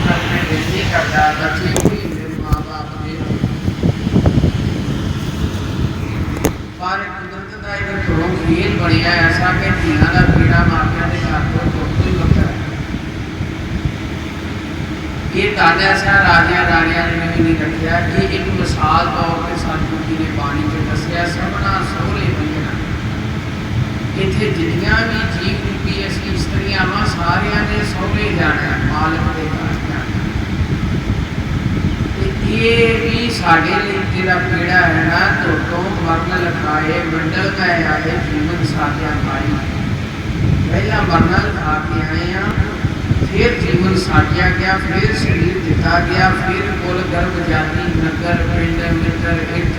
करने बेनती करता बच्चे कोई मेरे माँ बाप ने पर कुदरत का एक घरों खेल बनया ऐसा कि धीना का कीड़ा मापिया के घर को तो ही लगता है। ये ताजा ऐसा राजा राणिया ने भी नहीं रखा कि एक मिसाल तौर पर सतगुरु जी ने बाणी च दसिया सबना सोहरे बंजना इतने जिन्नियां भी जीव रूपी असी स्त्रियां वा सारिया ने सोहरे जाना मालक के घर जाना। ये भी साढ़े जिहड़ा पीड़ा है ना धोतों वर्ण लिखाए मंडल का आए जीवन साथिया पाई पहला वर्ण लिखा के आए हैं फिर जीवन साटिया गया फिर शरीर दिता गया फिर कुल गर्भ जाति नगर पिंड मित्र इर्थ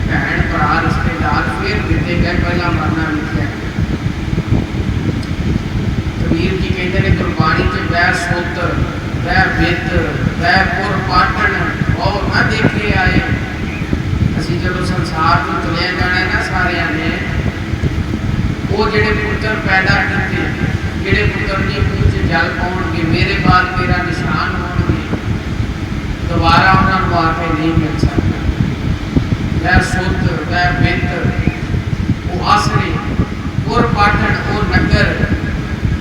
भैन भरा रिश्तेदार फिर दिते गए पहला मरना लिखा। कबीर जी कहते हैं गुरबाणी च वह सुत वह बित वह पुर पाटन और न देखे आए। असी जो संसार को चले जाना ना सारिया ने वो जेडे पुत्र पैदा किए जेडे पुत्र की मूँह च जल पाउणगे मेरे बाद मेरा निशान होणगे दोबारा उन्होंने आके नहीं मिल सकता। वह सुत वह बित वो आसरे और पाटन वो नगर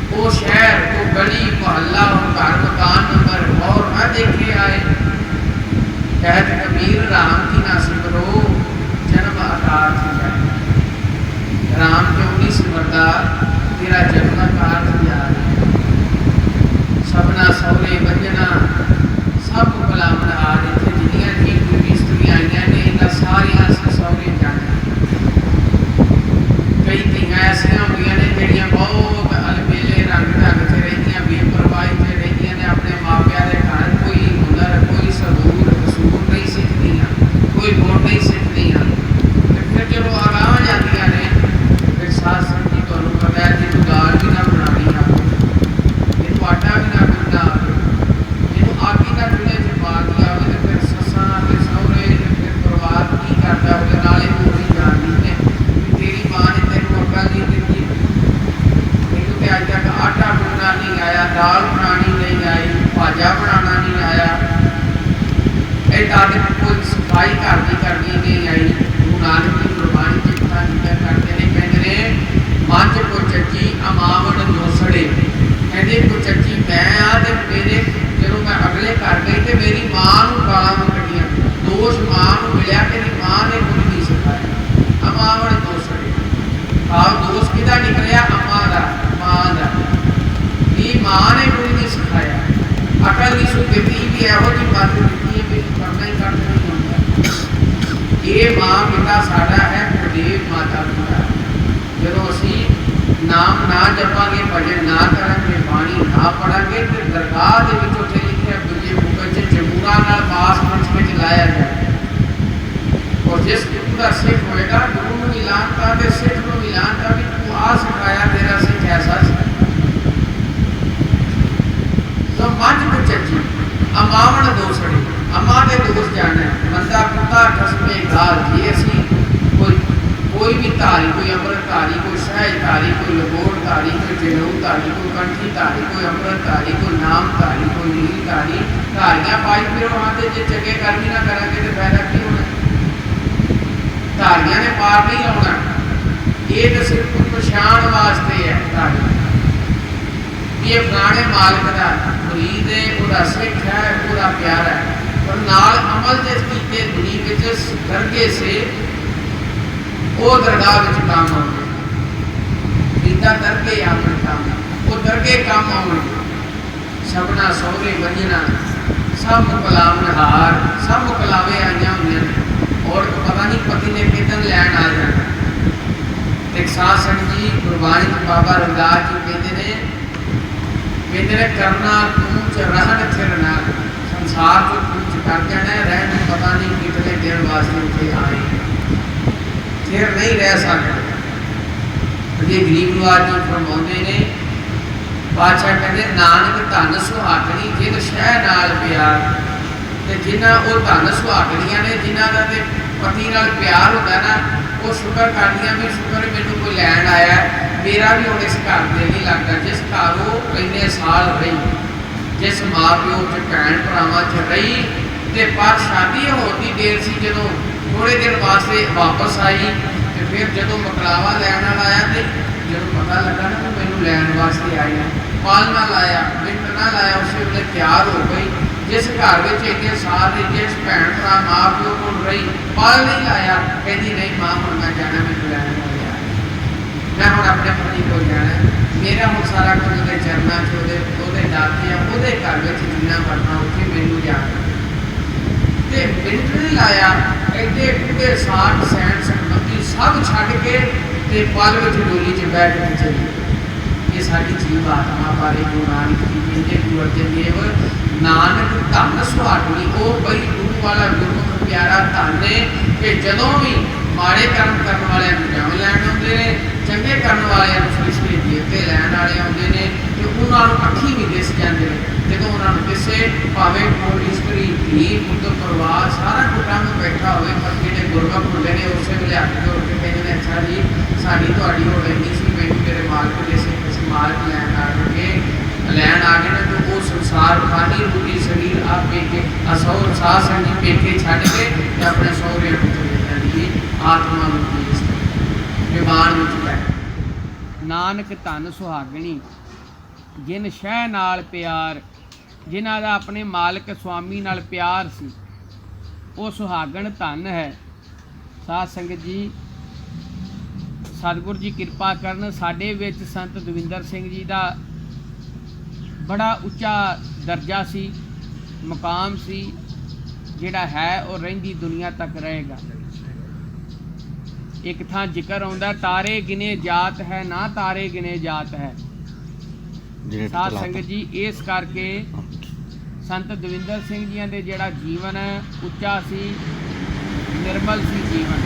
वो शहर वो गली मोहल्ला वो घर मकान नंबर और न देखे आए। कहत कबीर राम की ना सिमरो जन्म अकार थी जाए। राम क्यों नहीं सिमरता तेरा जन्म अकार थी जाए। सबना सोहरे बंजना सब गुलाम हार इतने जिन्नियां जीव रूपी स्त्रियां आईयां ने इन्हां सारियां सोहरे जाना। कई धीआं ऐसियां होंदियां ने जिहड़ियां बहुत अलबेले रंग ढंग च रहिंदियां बेपरवाही च रहिंदियां ने अपने मापिया के घर कोई हुनर कोई सबूर कसूर नहीं सीखदियां कोई गुण नहीं सीखदियां ते फिर चलो आगाह जांदियां ने फिर साथ संगत जी तुहानूं पता है कि दाल भी ना बनानी आवे इहनूं आटा भी ना दाल बनानी नहीं आई भाजा बनाना नहीं आया तक कोई सफाई घर की करनी नहीं आई। गुरु नानक की गुरबाणी चिट्ठा जिक्र करते हैं कहते हैं मंच को चची अमावण दोसड़े कहते को चची मैं आ तो मेरे जो मैं अगले घर गई तो मेरी माँ को गालां कढ़ियां दोष माँ को मिलया कि माँ ने कुछ नहीं सिखाया। अमावण दोसड़े भाव दोष किदा निकलिया अम्मा का माँ का माँ ने कोई नहीं सिखाया। अकल की सुगति भी यहो जी बात दी भी करना ही करना नहीं होता। ये माँ पिता साडा है गुरुदेव माता पिता जो असी नाम ना जपांगे भजन ना करांगे बाणी ना पढ़ांगे तो दरगाह के उत्थे लिखे दूजे बुक जमूरा बास मंच में लाया जाए और जिस गुरु का सिख होएगा गुरु को मिलानता तो सिख को मिलानता भी तू आ सिखाया तेरा सिख ऐसा तो मंच को चची अमावण दोसड़े अम्मा के दोष जाना बंदा कुत्ता खसमे गाल जी असी कोई भी धारी कोई अमृत धारी कोई सहज धारी कोई लबोड़ धारी कोई जनेऊ धारी कोई कंठी धारी कोई अमृत धारी कोई नाम धारी कोई नील धारी धारियां पाई फिर वहां से जो चंगे कर्म ही ना करेंगे तो फायदा की होना। धारियां ने पार नहीं लाना ये तो सिर्फ पछाण वास्ते है धारी ये फलाने मालिक का मुरीद है वह सिख है पूरा प्यार है और नाल अमल जिस कीते दुनिया के दरगे से वो दरगाह में काम आए बीता दरगे अपने काम वो दरगे काम आए सबना सोहरे बंजना सब मुकलावन हार सब मुकलावे आईया होंगे और पता नहीं पति ने कितन लैन आ जाना। एक साध संगत जी गुरबाणी बाबा रविदास जी कहते हैं करना तूच रहन फिरना संसार को तूच कर जाना रहन पता नहीं कितने दिन वास्ते उठे आए फिर नहीं रह सकते। ये गरीब नवाज जी फरमाते ने बादशाह कहते नानक धन सुहागणी जिन शह नाल प्यार ते जिन्हां वो धन सुहागणियां ने जिन्हां दा ते पति नाल प्यार होता ना वो शुक्र करदियां भी शुक्र मैनूं कोई लैण आया मेरा भी हुण इस घर दे नहीं लगता जिस घर वो इन्ने साल रही जिस माँ प्यो च भैन भरावां च रही ते पर शादी होने की देर सी जदों थोड़े दिन वास्ते वापस आई तो फिर जदों मकलावा लैन वाला आया तो जदों पता लगा ना कि मैनू लैन वास्ते आया पालना लाया मिनट ना लाया उस वे तैयार हो गई। जिस घर में इन्ने साल जिस भैन भरा माँ प्यो को रही पाल नहीं लाया कहती नहीं माँ हम मैं जाना मैनू लैन वाले मैं हम अपने पति को जाना मेरा हम सारा कुछ वो चरणों च दाते वो घर में जिन्ना करना उत्थे मैनू जाना तो मिनट नहीं लाया एडे पूरे साठ सैन संबंधी सब छड्ड के ते पल में डोली च बैठ के चली। ये साडी जीव आत्मा बारे गुरु नानक जी कहते गुरु अर्जन देव नानक धन सुहागणी वो बई गुरु वाला गुरमुख प्यारा धन है कि जदों भी माड़े कर्म करने वाले जम लैन आते हैं चंगे करने वाले फरिश्ते देवते लैन वाले आते हैं तो उन्होंने अखी भी दिस जाते हैं जो उन्होंने दिसे भावें कोई इस्त्री धी पुत्र परिवार सारा कुटुंब बैठा हो पर जो गुरमुख होंगे ने उस वे हाथ जोड़ के कहते हैं अच्छा जी साड़ी थोड़ी हो रही सी मैंने मेरे मालक जैसे किसी मालक लैन आ गए तो वो संसार खानी रूटी शरीर आप पेके असौ साह संगी पेके छड्ड के अपने सौरे चले जाइए आत्मा विमान नानक धन सुहागणी जिन शह नाल प्यार जिन्हां दा अपने मालक स्वामी नाल प्यार सी वो सुहागण धन है। साध संगत जी सतगुर जी कृपा करन साडे विच संत दविंदर सिंह जी दा बड़ा उच्चा दर्जा सी मुकाम सी जिहड़ा है और रहिंदी दुनिया तक रहेगा। एक थां जिक्र आउंदा तारे गिने जात है ना तारे गिने जात है। साध संगत जी इस करके संत दविंदर सिंह जी दे जिहड़ा जीवन उच्चा सी निर्मल सी जीवन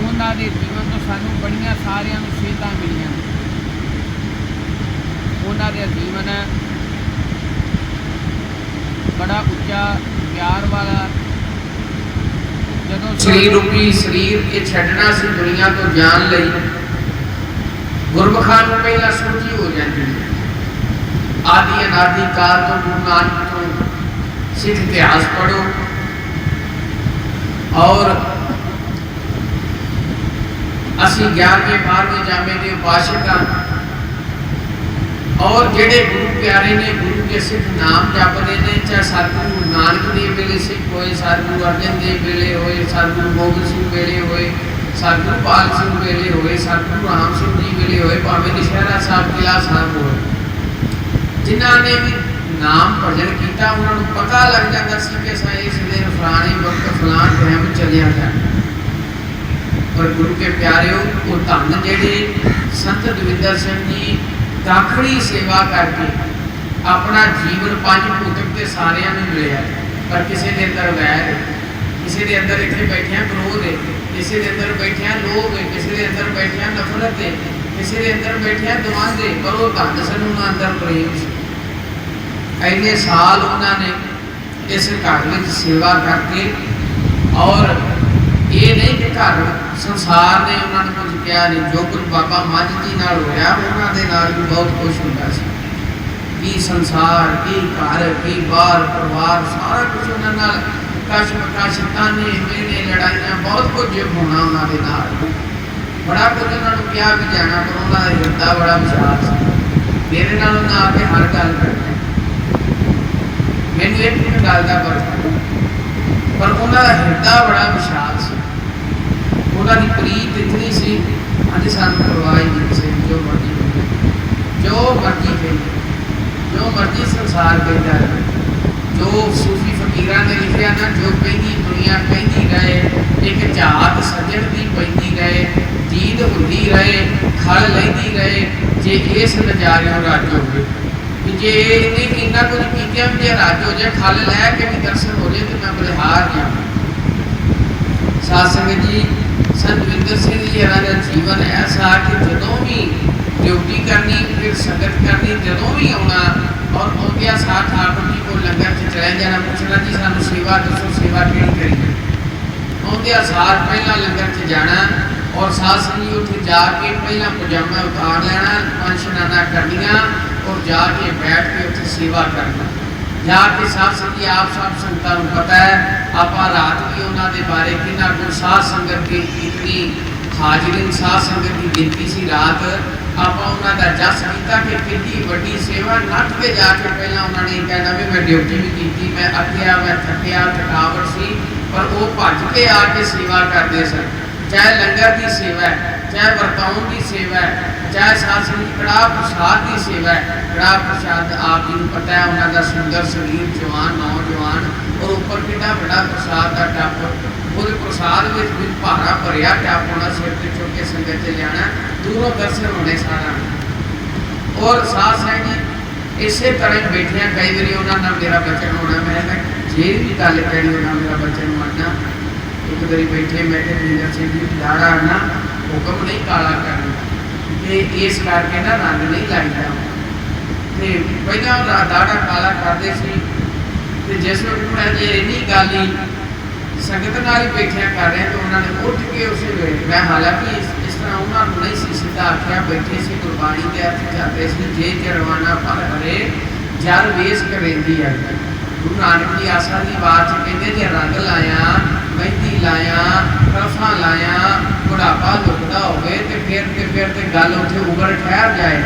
उन्हां दे जीवन तो सानू बड़ियां सारियां नूं सेधां मिलियां। उन्हां दे जीवन बड़ा उच्चा प्यार वाला जदों शरीर रूपी शरीर के छड्डना सी दुनिया तो जान लई गुरमुखां नूं पहला सोची हो जाती है। आदि अनादि काल तो गुरु नानक तो सिख इतिहास पढ़ो और असी 11वें 12वें जामे के उपासक और जेडे गुरु प्यारे ने गुरु के सिख नाम जपते हैं चाहे सतगुरु नानक देव वेले सिख होए सतगुरु अर्जन देव वेले होए सतगुरु गोबिंद सिंह वेले होए सतगुरु पाल सिंह वेले होए सतगुरु राम सिंह जी वेले होए भावें नशहरा साहब किला साहब होए जिन्हों ने भी नाम भजन किया उन्होंने पता लग जाता सी कि इस दिन फलाने वक्त फलान टाइम चलिया जाए। पर गुरु के प्यारे वो धन जेडे संत दविंदर सिंह जी दाखड़ी सेवा करके अपना जीवन 5 भूतक के सारिਆਂ ਨੂੰ ਮਿਲਿਆ पर किसी के अंदर वैर है किसी के अंदर इतने बैठिया क्रोध है किसी के अंदर बैठिया लोभ है किसी के अंदर बैठिया नफरत है किसी के अंदर बैठिया द्वंद है पर वो धन सन उन्होंने अंदर प्रेम से इन्ने साल उन्होंने इस घर में सेवा करके और ये नहीं कि घर संसार ने उन्होंने कुछ कहा नहीं जो कुछ बाबा मझ जी नाल होया उन्होंने नाल भी बहुत खुश होता सी कि संसार की घर की बार परिवार सारा कुछ उन्होंने कश मकश ताने मेले लड़ाइयाँ बहुत कुछ होना उन्होंने नाल बड़ा कुछ उन्होंने कहा भी जाना पर उन्होंने हिरदा बड़ा विशाल सी मेरे नाल उन्हें आके हर गल करनी मैनू एक गल का पर उन्होंने हिरदा बड़ा विशाल से उन्होंने प्रीत इतनी सी अज सानू परवाह ही नहीं सी जो मर्जी कही जो मर्जी संसार कहता है जो सूफी फकीर ने लिखा ना जो कहीं दुनिया कहती रहे एक झात सजन की पैंदी रहे जीत होती रहे खल लेंदी रहे जे इस नज़ारे रज हो जे इन्हें इन्ना कुछ किया भी रज हो जाए खल लैके भी दर्शन हो जाए तो मैं बलिहार गया। साध संगत जी संत दविंदर सिंह जी का जीवन ऐसा कि जदों भी ड्यूटी करनी फिर संगत करनी जदों भी आना और आउंदिया साथ ठाकुर जी को लंगर च चले जाना पूछना जी सानू सेवा दसो सेवा किहड़ी करिए आउंदिया साथ पहला लंगर च जाना और साध संगत जी उत्थे जाके पहला पजामा उतार लेना 5 शनाना करनियां और जाके बैठ के उत्थे सेवा करना। जाके साध संगत आप सब संगतां नूं पता है, आप रात भी उन्होंने बारे किन्ना कुछ साध संगत की इतनी हाजरी साध संगत की गिनती सी रात आप उन्होंने जस किया कि कितनी वड्डी सेवा। नट के जाके पहला उन्होंने कहना भी मैं ड्यूटी भी की, मैं अखिया मैं थकिया थकावट सी, पर वो भज के आके सेवा करते सन। चाहे लंगर की सेवा है, चाहे वरताउन की सेवा है, चाहे साध संगत कड़ाह प्रसाद की सेवा है। कड़ाह प्रसाद आप जी को पता है उन्होंने सुंदर शरीर जवान नौजवान और उपर कि बड़ा प्रसाद का टप, वो प्रसाद में भी भारा भरिया टप होना, सिर से चुक के संगत से लिया, दूरों दर्शन होने सारा। और साथ साथ जी इस तरह बैठिया कई बार उन्होंने मेरा बचन होना, मैं जे भी गल कहनी उन्होंने मेरा बचन मानना। एक बारी बैठे मैं नींदर सिंह जी लाड़ा ना हुक्म नहीं काला करना, तो इस करके ना रंग नहीं लाइदा। तो पहला दाड़ा काला करते थे, जिस वक्त मैं जे इन्नी गल ही संगत नाल ही बैठिया कर रहे तो उन्होंने उठ के उस वेले मैं हालांकि इस तरह उन्होंने नहीं सी सीधा आख्या, बैठे से गुरबाणी के अर्थ जाते थे जे जरवाना पर हरे जर वेश करेंदी है। गुरु नानक जी आसा की बात कहते जे रंग लाया मेहंदी लाया कलफा लाया बुढ़ापा लुकता हो फिर गल उत्थे उबर ठहर जाए,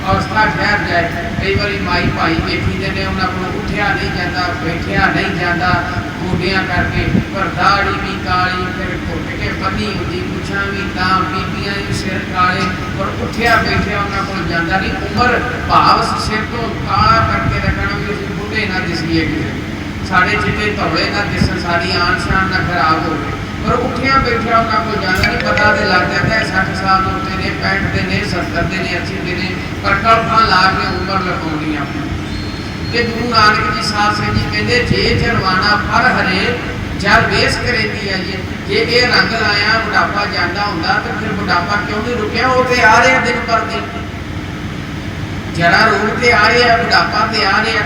अवस्था ठहर जाए। कई बार माई भाई वेखी देने उन्होंने को उठिया नहीं जाता बैठिया नहीं जाता गोडियां करके, पर दाड़ी भी काली फिर घुट के बनी होती पुछा भी तां बीबियां भी सिर काले, पर उठिया बैठिया उन्होंने को जाता नहीं। उम्र भाव सिर तो काला करके रखना भी उस बुढ़े ना दिसीए किसी साढ़े चिट्टे धौले ना दिसन, साड़ी आन शान ना खराब हो गए, पर उठिया बैठिया उन्होंने को जाता नहीं। पता तो लग जाता है 60 साल उत्ते ने 65 के ने 70 के ने 80 के ने, पर कल्फा ला के उम्र लपाउणी अपनी। कि गुरु नानक जी साध संगत जी कहते जे जरवाना फर हरे जर वेश करेंदी है जी, जे ये रंग लाया बुढ़ापा जाता होंदा तो फिर बुढ़ापा क्यों नहीं रुकिया? वो तो आ रहा दिन पर दिन, जरा रोग तो आ रहा, बुढ़ापा तो आ रहा।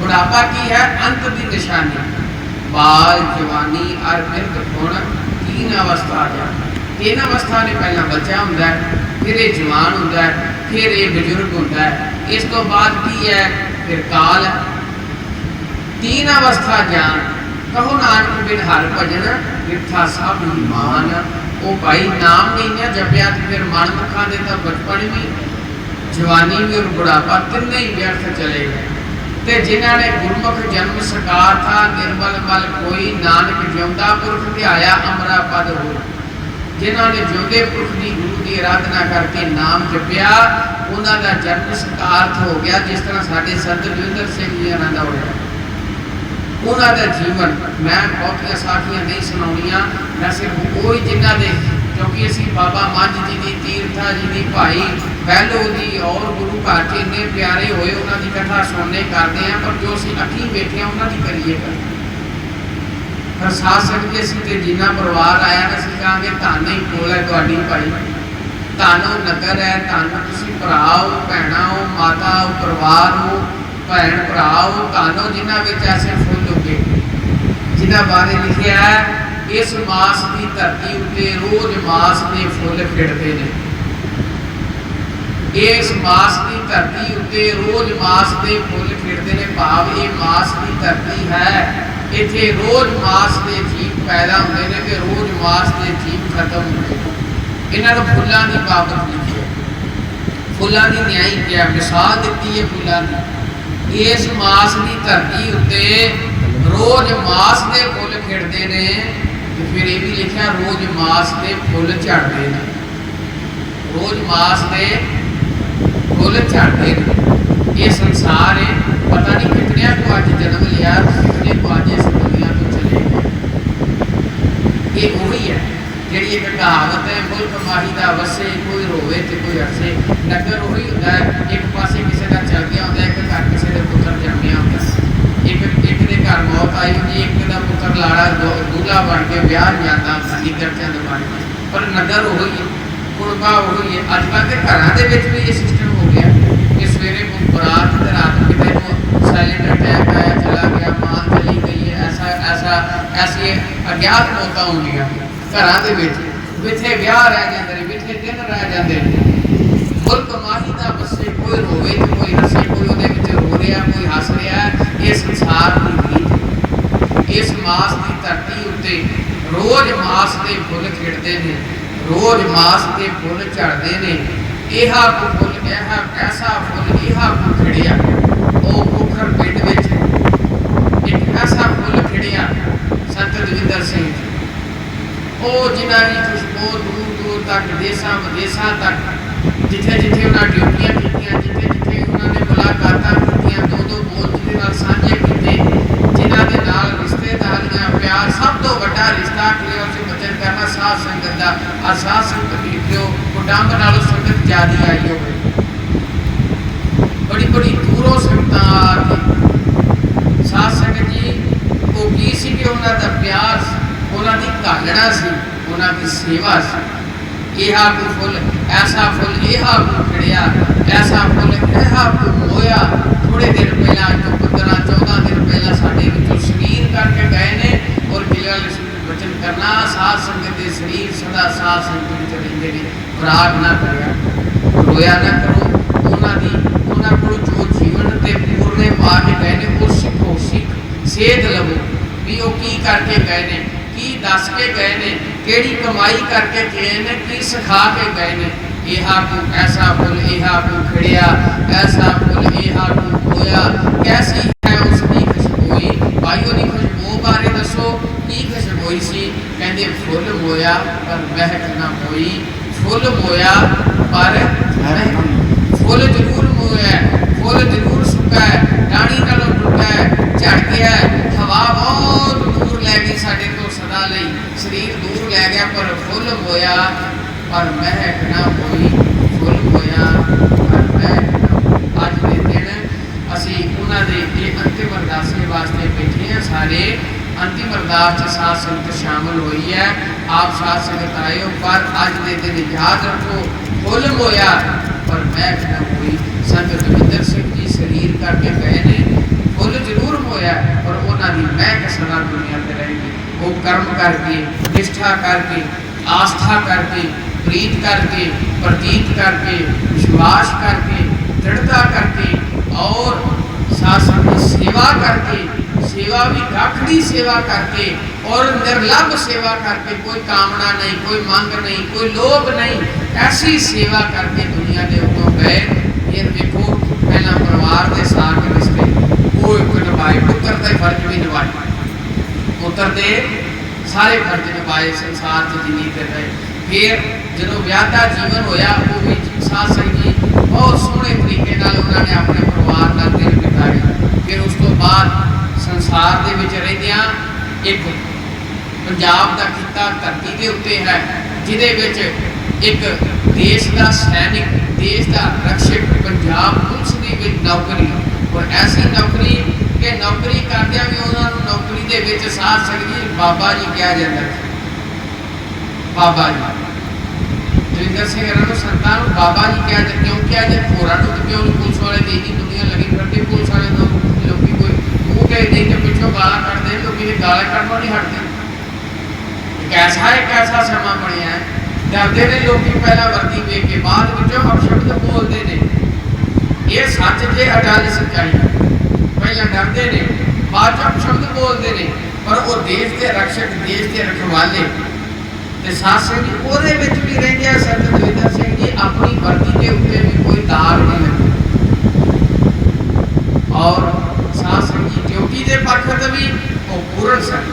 बुढ़ापा की है अंत की निशानी, बाल जवानी और मृत गुण तीन अवस्था आ जाती। तीन अवस्था ने पहला बच्चा होंदा है, फिर ये जवान होंदा है, फिर ये बजुर्ग होंदा है, इस तो बाद की है फिर काल। तीन अवस्था जान कहो नानक बिन हर भजन मिठा सब मान। वो भाई नाम नहीं ना जपिया तो फिर मन मुखा दे तो बचपन भी जवानी भी और बुढ़ापा तीन ही व्यर्थ चले गए। तो जिन्हों ने गुरमुख जन्म सकार था निर्मल बल कोई, नानक जिउंदा पुरख ध्याया अमरा पद हो। जिन्होंने जिउंदे पुरख की गुरु की आराधना करके नाम जपिया उन्होंने जन्म सकार्थ हो गया। जिस तरह साढ़े संत दविंदर सिंह जी का होया, उन्होंने जीवन मैं बहुतिया साखियां नहीं सुनाउणियां, मैं सिर्फ वो ही जिन्हों ने, क्योंकि असी बाबा मंझ जी की तीरथा जी की भाई बहलो की और गुरु घर के इन्ने प्यारे होए उन्होंने कथा सुनने करते हैं, पर जो असी अखी बैठे उन्होंने करिए कर। पर साथ संगत जी असी तो जिन्ना परिवार आया ना असी कहांगे धन ही कोल है तुहाडी भाई, धन नगर है, धन तुसीं भरा हो भैणां हो माता हो परिवार हो भैन भरा हो, धन हो जिन्हां विच ऐसे फुल उगे जिन्हां बारे लिखिया है इस मास की धरती उत्ते रोज मास के फुल खिड़ते हैं। इस मास की धरती उत्ते रोज मास के फुल खिड़ते हैं, भाव ये मास की धरती है, इत्थे रोज मास के जीव पैदा होंदे ने ते रोज मास के जीव खत्म होंदे ने। इन्हां फुल्लां की बाबत लिखी है, फुल्लां की न्याय क्या मिसाल दी है फुल्लां की। इस मास की धरती उत्ते रोज मास के फुल खिड़ते ने, तो फिर ये भी लिखा रोज मास के फुल झड़ते हैं, रोज मास के फुल झड़ते हैं। ये संसार है, पता नहीं कितने को अज जन्म लिया, कितने को अज इस दुनिया तो चले गए। ये वही है जी एक कहावत है, मुल्क माही का वसे कोई रोवे तो कोई हसे। नगर वही होता है, एक पास किसी का चल गया होता है, एक घर किसी के पुत्र जन्मिया होता है, एक के घर मौत आई होती, एक का पुत्र लाड़ा दूल्हा बन के ब्याह जाता निकर चंद बन के, पर नगर वही है, कुड़बा वही है। अजकल के घर भी ये सिस्टम हो गया कि सवेरे बरात तो रात कितने को साइलेंट अटैक आया चला गया, मां चली गई है, ऐसा ऐसा ऐसी अज्ञात मौतां होंदियां घरां दे विच, विथे ब्याह रह जांदे ने, विथे दिन रह जांदे ने। मुल्क माही दा बसे कोई रोवे तो कोई हसे, कोई उहदे विच रो रहा, कोई हस रहा। ये संसार की रीत है। इस मास की धरती उत्ते रोज़ मास के फुल खिड़ते हैं, रोज़ मास के फुल झड़ते हैं। इहा को फुल ऐसा फुल इहा को खिड़िया, वो पोखर पिंड विच एक ऐसा फुल खिड़िया संत दविंदर सिंह जी, वो जिन्हां दी खुशबू दूर दूर तक देशा विदेशा तक, जिथे जिथे उन्हें ड्यूटियां कीतियां, जिथे जिथे उन्होंने मुलाकातां कीतियां, दो दो बोल जिहदे नाल साझे कीते, जिन्हां दे नाल रिश्तेदारियां प्यार, सब तो वड्डा रिश्ता क्लियर से बचन करना साध संगत दा। आ साध संगत लिखियो कुटुंब नालों संगत ज्यादा आई होवे, बड़ी बड़ी दूरों संगतां आ के साध संगत जी वो की सी कि उन्हां दा प्यार, उन्हां दी घालना सी, उन्हां दी सेवा सी। इहा को फुल ऐसा फुल इहा को खिड़िया, ऐसा फुल इहा को मोया। थोड़े दिन पहला जो 15-14 दिन पहला साढ़े विचों शरीर करके गए ने, और गिला वचन करना साध संगत के शरीर सदा साध संगत रहिंदे ने। खराब ना करिया, रोया ना करो। उन्हां कोल जो जीवन ते पूरने पा के गए ने, वो सिखो, सीख सेध लवो भी वो की करके गए ने, की दस के गए ने, केड़ी कमाई करके गए ने, की सिखा के गए ने। इहा को ऐसा फुल इहा को खिड़िया, ऐसा फुल इहा को होया। कैसी है उसकी खुशबोई? भाई उहदी खुशबू बारे दसो, की खुशबोई सी? कहंदे फुल मोया पर महक ना होई। फुल मोया पर फुल जरूर मोया, फुल जरूर सुक्का है, डाणी नालों टुटा है, झड़ गया है, हवा बहुत दूर लै गई साडे तो सदा लई, शरीर दूर लै गया, पर फुल मोया पर महक ना होई। फुल मोया पर महक ना। अज के दिन असी उन्हां दे ये अंतिम अरदासे वास्ते बैठे हैं। सारे अंतिम अरदास साध संगत शामिल हुई है। आप साध संगत आए हो, पर अज के दिन याद रखो, फुल मोया पर महक ना होई। संत दविंदर सिंह जी शरीर करके गए ने, फुल जरूर मोया पर उन्हां दी महक सदा दुनिया ते रहेगी। वो कर्म करके, निष्ठा करके, आस्था करके, प्रीत करके, प्रतीत करके, विश्वास करके, दृढ़ता करके, और शासन की सेवा करके, सेवा भी राखड़ी सेवा करके, और निर्लभ सेवा करके, कोई कामना नहीं, कोई मंग नहीं, कोई लोभ नहीं, ऐसी सेवा करके दुनिया के उतों गए। फिर देखो पहला परिवार के साथ रिश्ते वो एक निभाए, पुत्र के फर्ज भी निभाए, पुत्र के सारे फर्ज निभाए, संसार से जिंदगी कर रहे। फिर जो ब्याह का जीवन होया, वो भी साध संगत जी बहुत सोहने तरीके नाल उन्होंने अपने परिवार नाल दिन बिताए। फिर उस तो बाद संसार दे विच रहिंदियां एक पंजाब का खिता धरती के उत्ते है, जिहदे विच एक देश का सैनिक, देश का रक्षक, पंजाब पुलिस की भी नौकरी, और ऐसी नौकरी कि नौकरी करदियां भी उन्होंने नौकरी दे विच साध संगत जी बाबा जी कहा जाता है। बाबा जी दविंदर सिंह को संतां नूं बाबा जी कहा जाए, क्यों कहा जाए? होरां नूं तो क्यों नहीं? पुलिस वाले दी दी दुनिया लगी फिरती, पुलिस वाले तो लोग कोई मुँह के दे के पिछों गालां कढ़दे, लोग गालां कढ़नों नहीं हटते। एक ऐसा समा बनिया है, डरते ने लोग पहला वर्दी वेख के, बाद विचों अपशब्द बोलते हैं। ये सच जे अटल सच्चाई, पहला डरते ने, बाद च अपशब्द बोलते हैं, पर वो देश के रक्षक, देश के रखवाले ते साध संगत जी ਉਹਦੇ ਵਿੱਚ भी ਰਹਿੰਦੇ ਆ। संत दविंदर सिंह जी अपनी वर्दी के उत्ते भी कोई दाग नहीं लगे, और साध संगत जी ड्यूटी के पक्ष ते भी वो पूर्ण सन,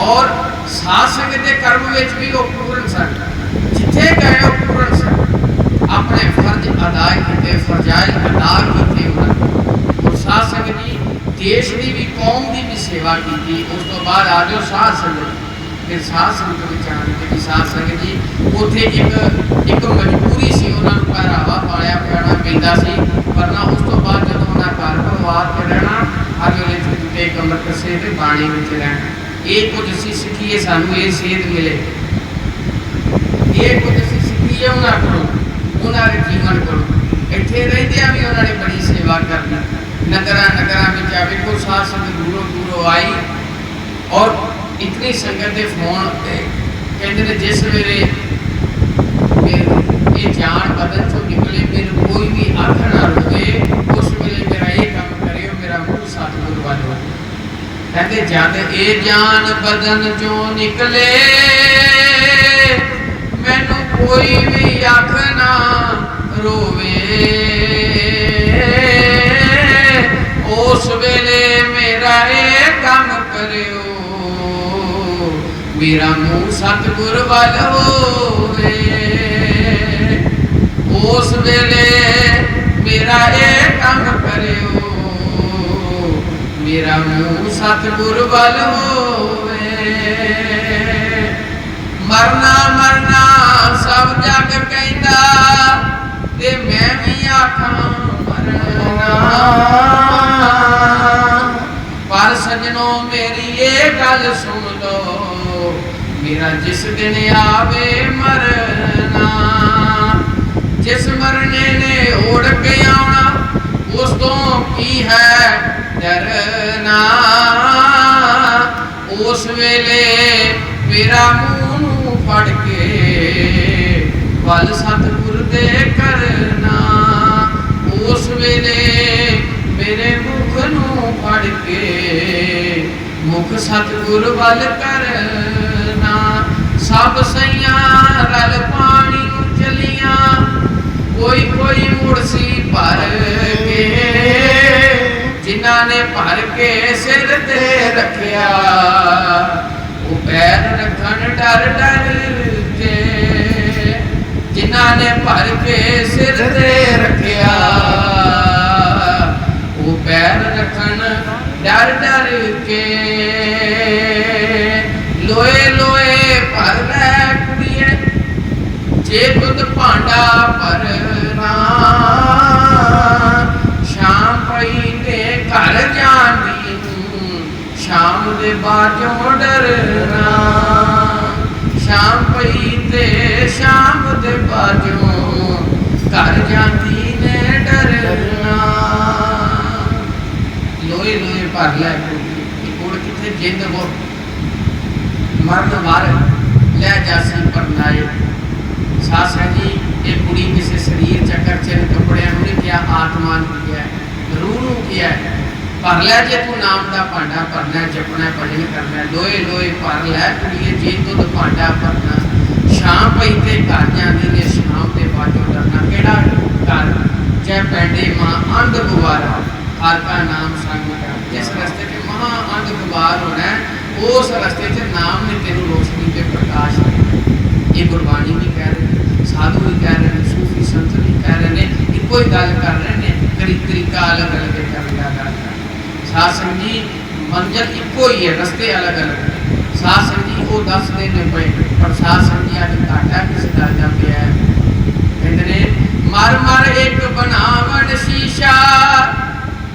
और साध संगत के कर्म विच भी वो पूर्ण सन, जिथे गए वो पूर्ण सन, अपने फर्ज अदा किए, फरजाइल अदा किए उन्होंने। और साध संगत जी देश की भी, कौम की भी सेवा की। उस तो बाद आ जाओ साध संगत, फिर साध संगत में आने के साध संगत जी उत्थे एक मजबूरी सी, उन्होंने पहरावा पाया पाना पैंदा सी, वरना उस तो बाद जो उन्होंने घर परिवार च रहना, हर वेले झूठे कमर कसे ते बाणी में रहना। ये कुछ असीं सीखीए, सानू ये सेध मिले, ये कुछ असीं सीखीए उन्होंने कोलों, उन्होंने जीवन कोलों। इत्थे रहिंदियां भी उन्होंने बड़ी सेवा करनी, नगरां नगरां विच आ वेखो साध संगत दूरों दूरों आई, और इतनी संगत के फोन कहते हैं जिस वेले ये जान बदन चो निकले, मेरे कोई भी अख ना रोवे, उस वेले मेरा ये काम करियो, मेरा मुंह सतगुर वाल हो। कहते जद ये जान बदन चो निकले, मैनू कोई भी अख ना रोवे, उस वेले मेरा ये काम करियो, मेरा मुंह सतगुर वाल होवे। उस वेले मेरा ये काम करियो, मेरा मुंह सतगुर वाल होवे। मरना मरना सब जग कहंदा, ते मैं भी आखां मरना, पर सजनों मेरी ये गल सुन लो, मेरा जिस दिन आवे मरना, जिस मरने ने उड़ के आना, उस तो की है डरना। उस वेले मेरा मुंह फड़ के वल सतगुर दे करना, उस वेले मेरे मुख नू फड़ के मुख सतगुर वल करना। सब सैया रल पानी चलिया, कोई कोई मुड़सी भर के, जिन्हां ने भर के सिर ते रखिया, वो पैर रखन डर डर के, जिन्हां ने भर के सिर ते रखिया, वो पैर रखन डर डर के। लोए लोए भर लै कुड़िए, जे दुध भांडा भरना, शाम पई ते घर जांदी, शाम दे बाजों डरना, शाम पई ते शाम दे बाजों घर जांदी ने डरना। लोए लोए भर लै कुड़ी, कुड़ किथे जिंद वो मरन मार लै जासी परनाए। सासा जी ये कुड़ी किसी शरीर चक्कर चिन्ह कपड़िया नहीं किया, आत्मा किया, रूह नू किया। भर लै जे तू नाम का भांडा भरना, जपना भजन करना, लोए लोए भर लै कुड़िए जे दुध भांडा भरना, शाम पई ते घर जांदी ने शाम दे बाजों डरना। केड़ा घर जै पैंडे मां अंध गुवारा, हर का नाम संग का। जिस रस्ते ते महा अंध गुवार होना है, उस रस्ते च नाम ने तेनू रोशनी के प्रकाश देना। ये गुरबाणी भी कह रहे हैं, साधु भी कह रहे हैं, सूफी संत भी कह रहे हैं, इको ही गल कर रहे हैं, तरीका अलग अलग करने का गल कर। साध संग जी मंजिल इको ही है, रस्ते अलग अलग है। साध संग जी वो 10 दिन पे, पर साध संग जी अज घाटा किस दर्जा पे है। कहते ने मर मर एक बनावन शीशा,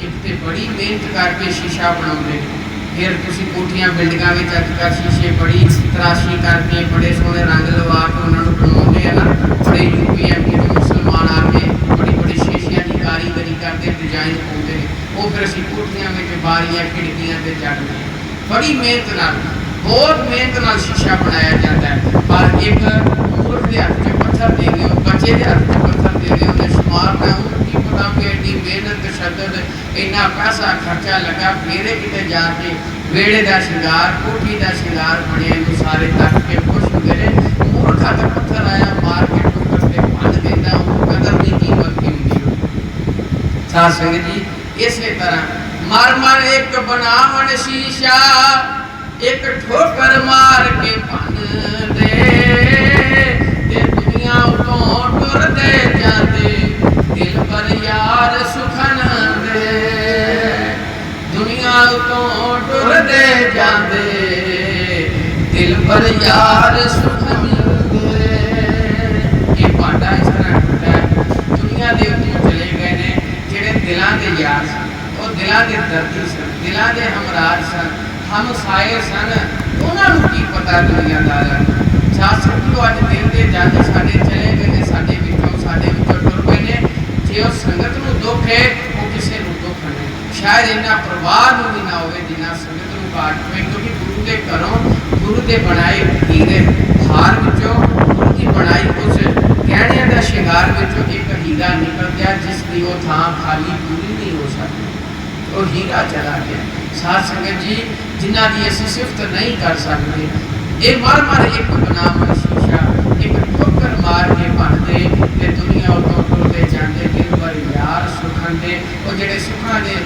एक ते बड़ी मेहनत करके शीशा बनाते, फिर तुसी कोठियां बिल्डिंगां विच अजकल शीशे बड़ी तराशी करके बड़े सोहने रंग लवा के उन्होंने बनाते हैं ना। बड़े यूपी एमपी के मुसलमान आके बड़ी बड़ी शीशियां की कारीगरी करते, डिजाइन पाते हैं, वो फिर असीं कोठियां विच बारियां खिड़कियां ते चढ़ते हैं। बड़ी मेहनत नाल, बहुत मेहनत नाल शीशा बनाया जाता है। पर एक मूर्ख के हथ च पत्थर दे दिओ, बच्चे के हथ च पत्थर दे दिओ, उन्हें शुमारना उनकी पता भी एडी मेहनत तशद्दुद, इन्ना पैसा खर्चा लगा, मेरे किते जाके वेड़े का श्रृंगार, कोठी का श्रृंगार बने, सारे तक के खुश होते हैं। मूर्ख हथ पत्थर आया मार के ठोकर से भन देता, उनको कदर नहीं कीमत की होंगी। साध संगत जी इसे तरह मर मर एक बनावन शीशा, एक ठोकर मार के भन दे, ते दुनिया तो टुर दे जाते, दिल पर यार सुखन दे, दुनिया तो टुर दे जाते, दिल पर यार सुखन दे। ये भांडा इस तरह टूटा है, दुनिया के उत्तों चले गए ने जेड़े दिलों के यार सन, वो दिलों के दर्दी सन, दिलों के हमराज सन, हम साए सन, उन्होंने की पता दुनियादार। साध संगत अज दिल के जज साडे चले गए ने, साडे विचों टुर गए ने। जे उस संगत नूं दुख है, वो किसी नूं दुख नहीं, शायद इन्ना परिवार नूं भी ना होवे जिन्ना संगत नूं घाट होवे। क्योंकि गुरु के घरों, गुरु के बनाए हीरे हार विचों, गुरु की बनाई उस गहणिया का शिंगार विचों एक हीरा निकल गया, जिसकी वो थां खाली पूरी नहीं हो सकती, वो हीरा चला गया। साध संगत जी, जिन्हां दी असीं सिफत नहीं कर सकते, ये मर मर एक बनावन शीशा, एक ठोकर मार के बनते ते दुनिया उतों टुरदे जांदे, दिन भर यार सुखन दे, वो जेड़े सुखां दे,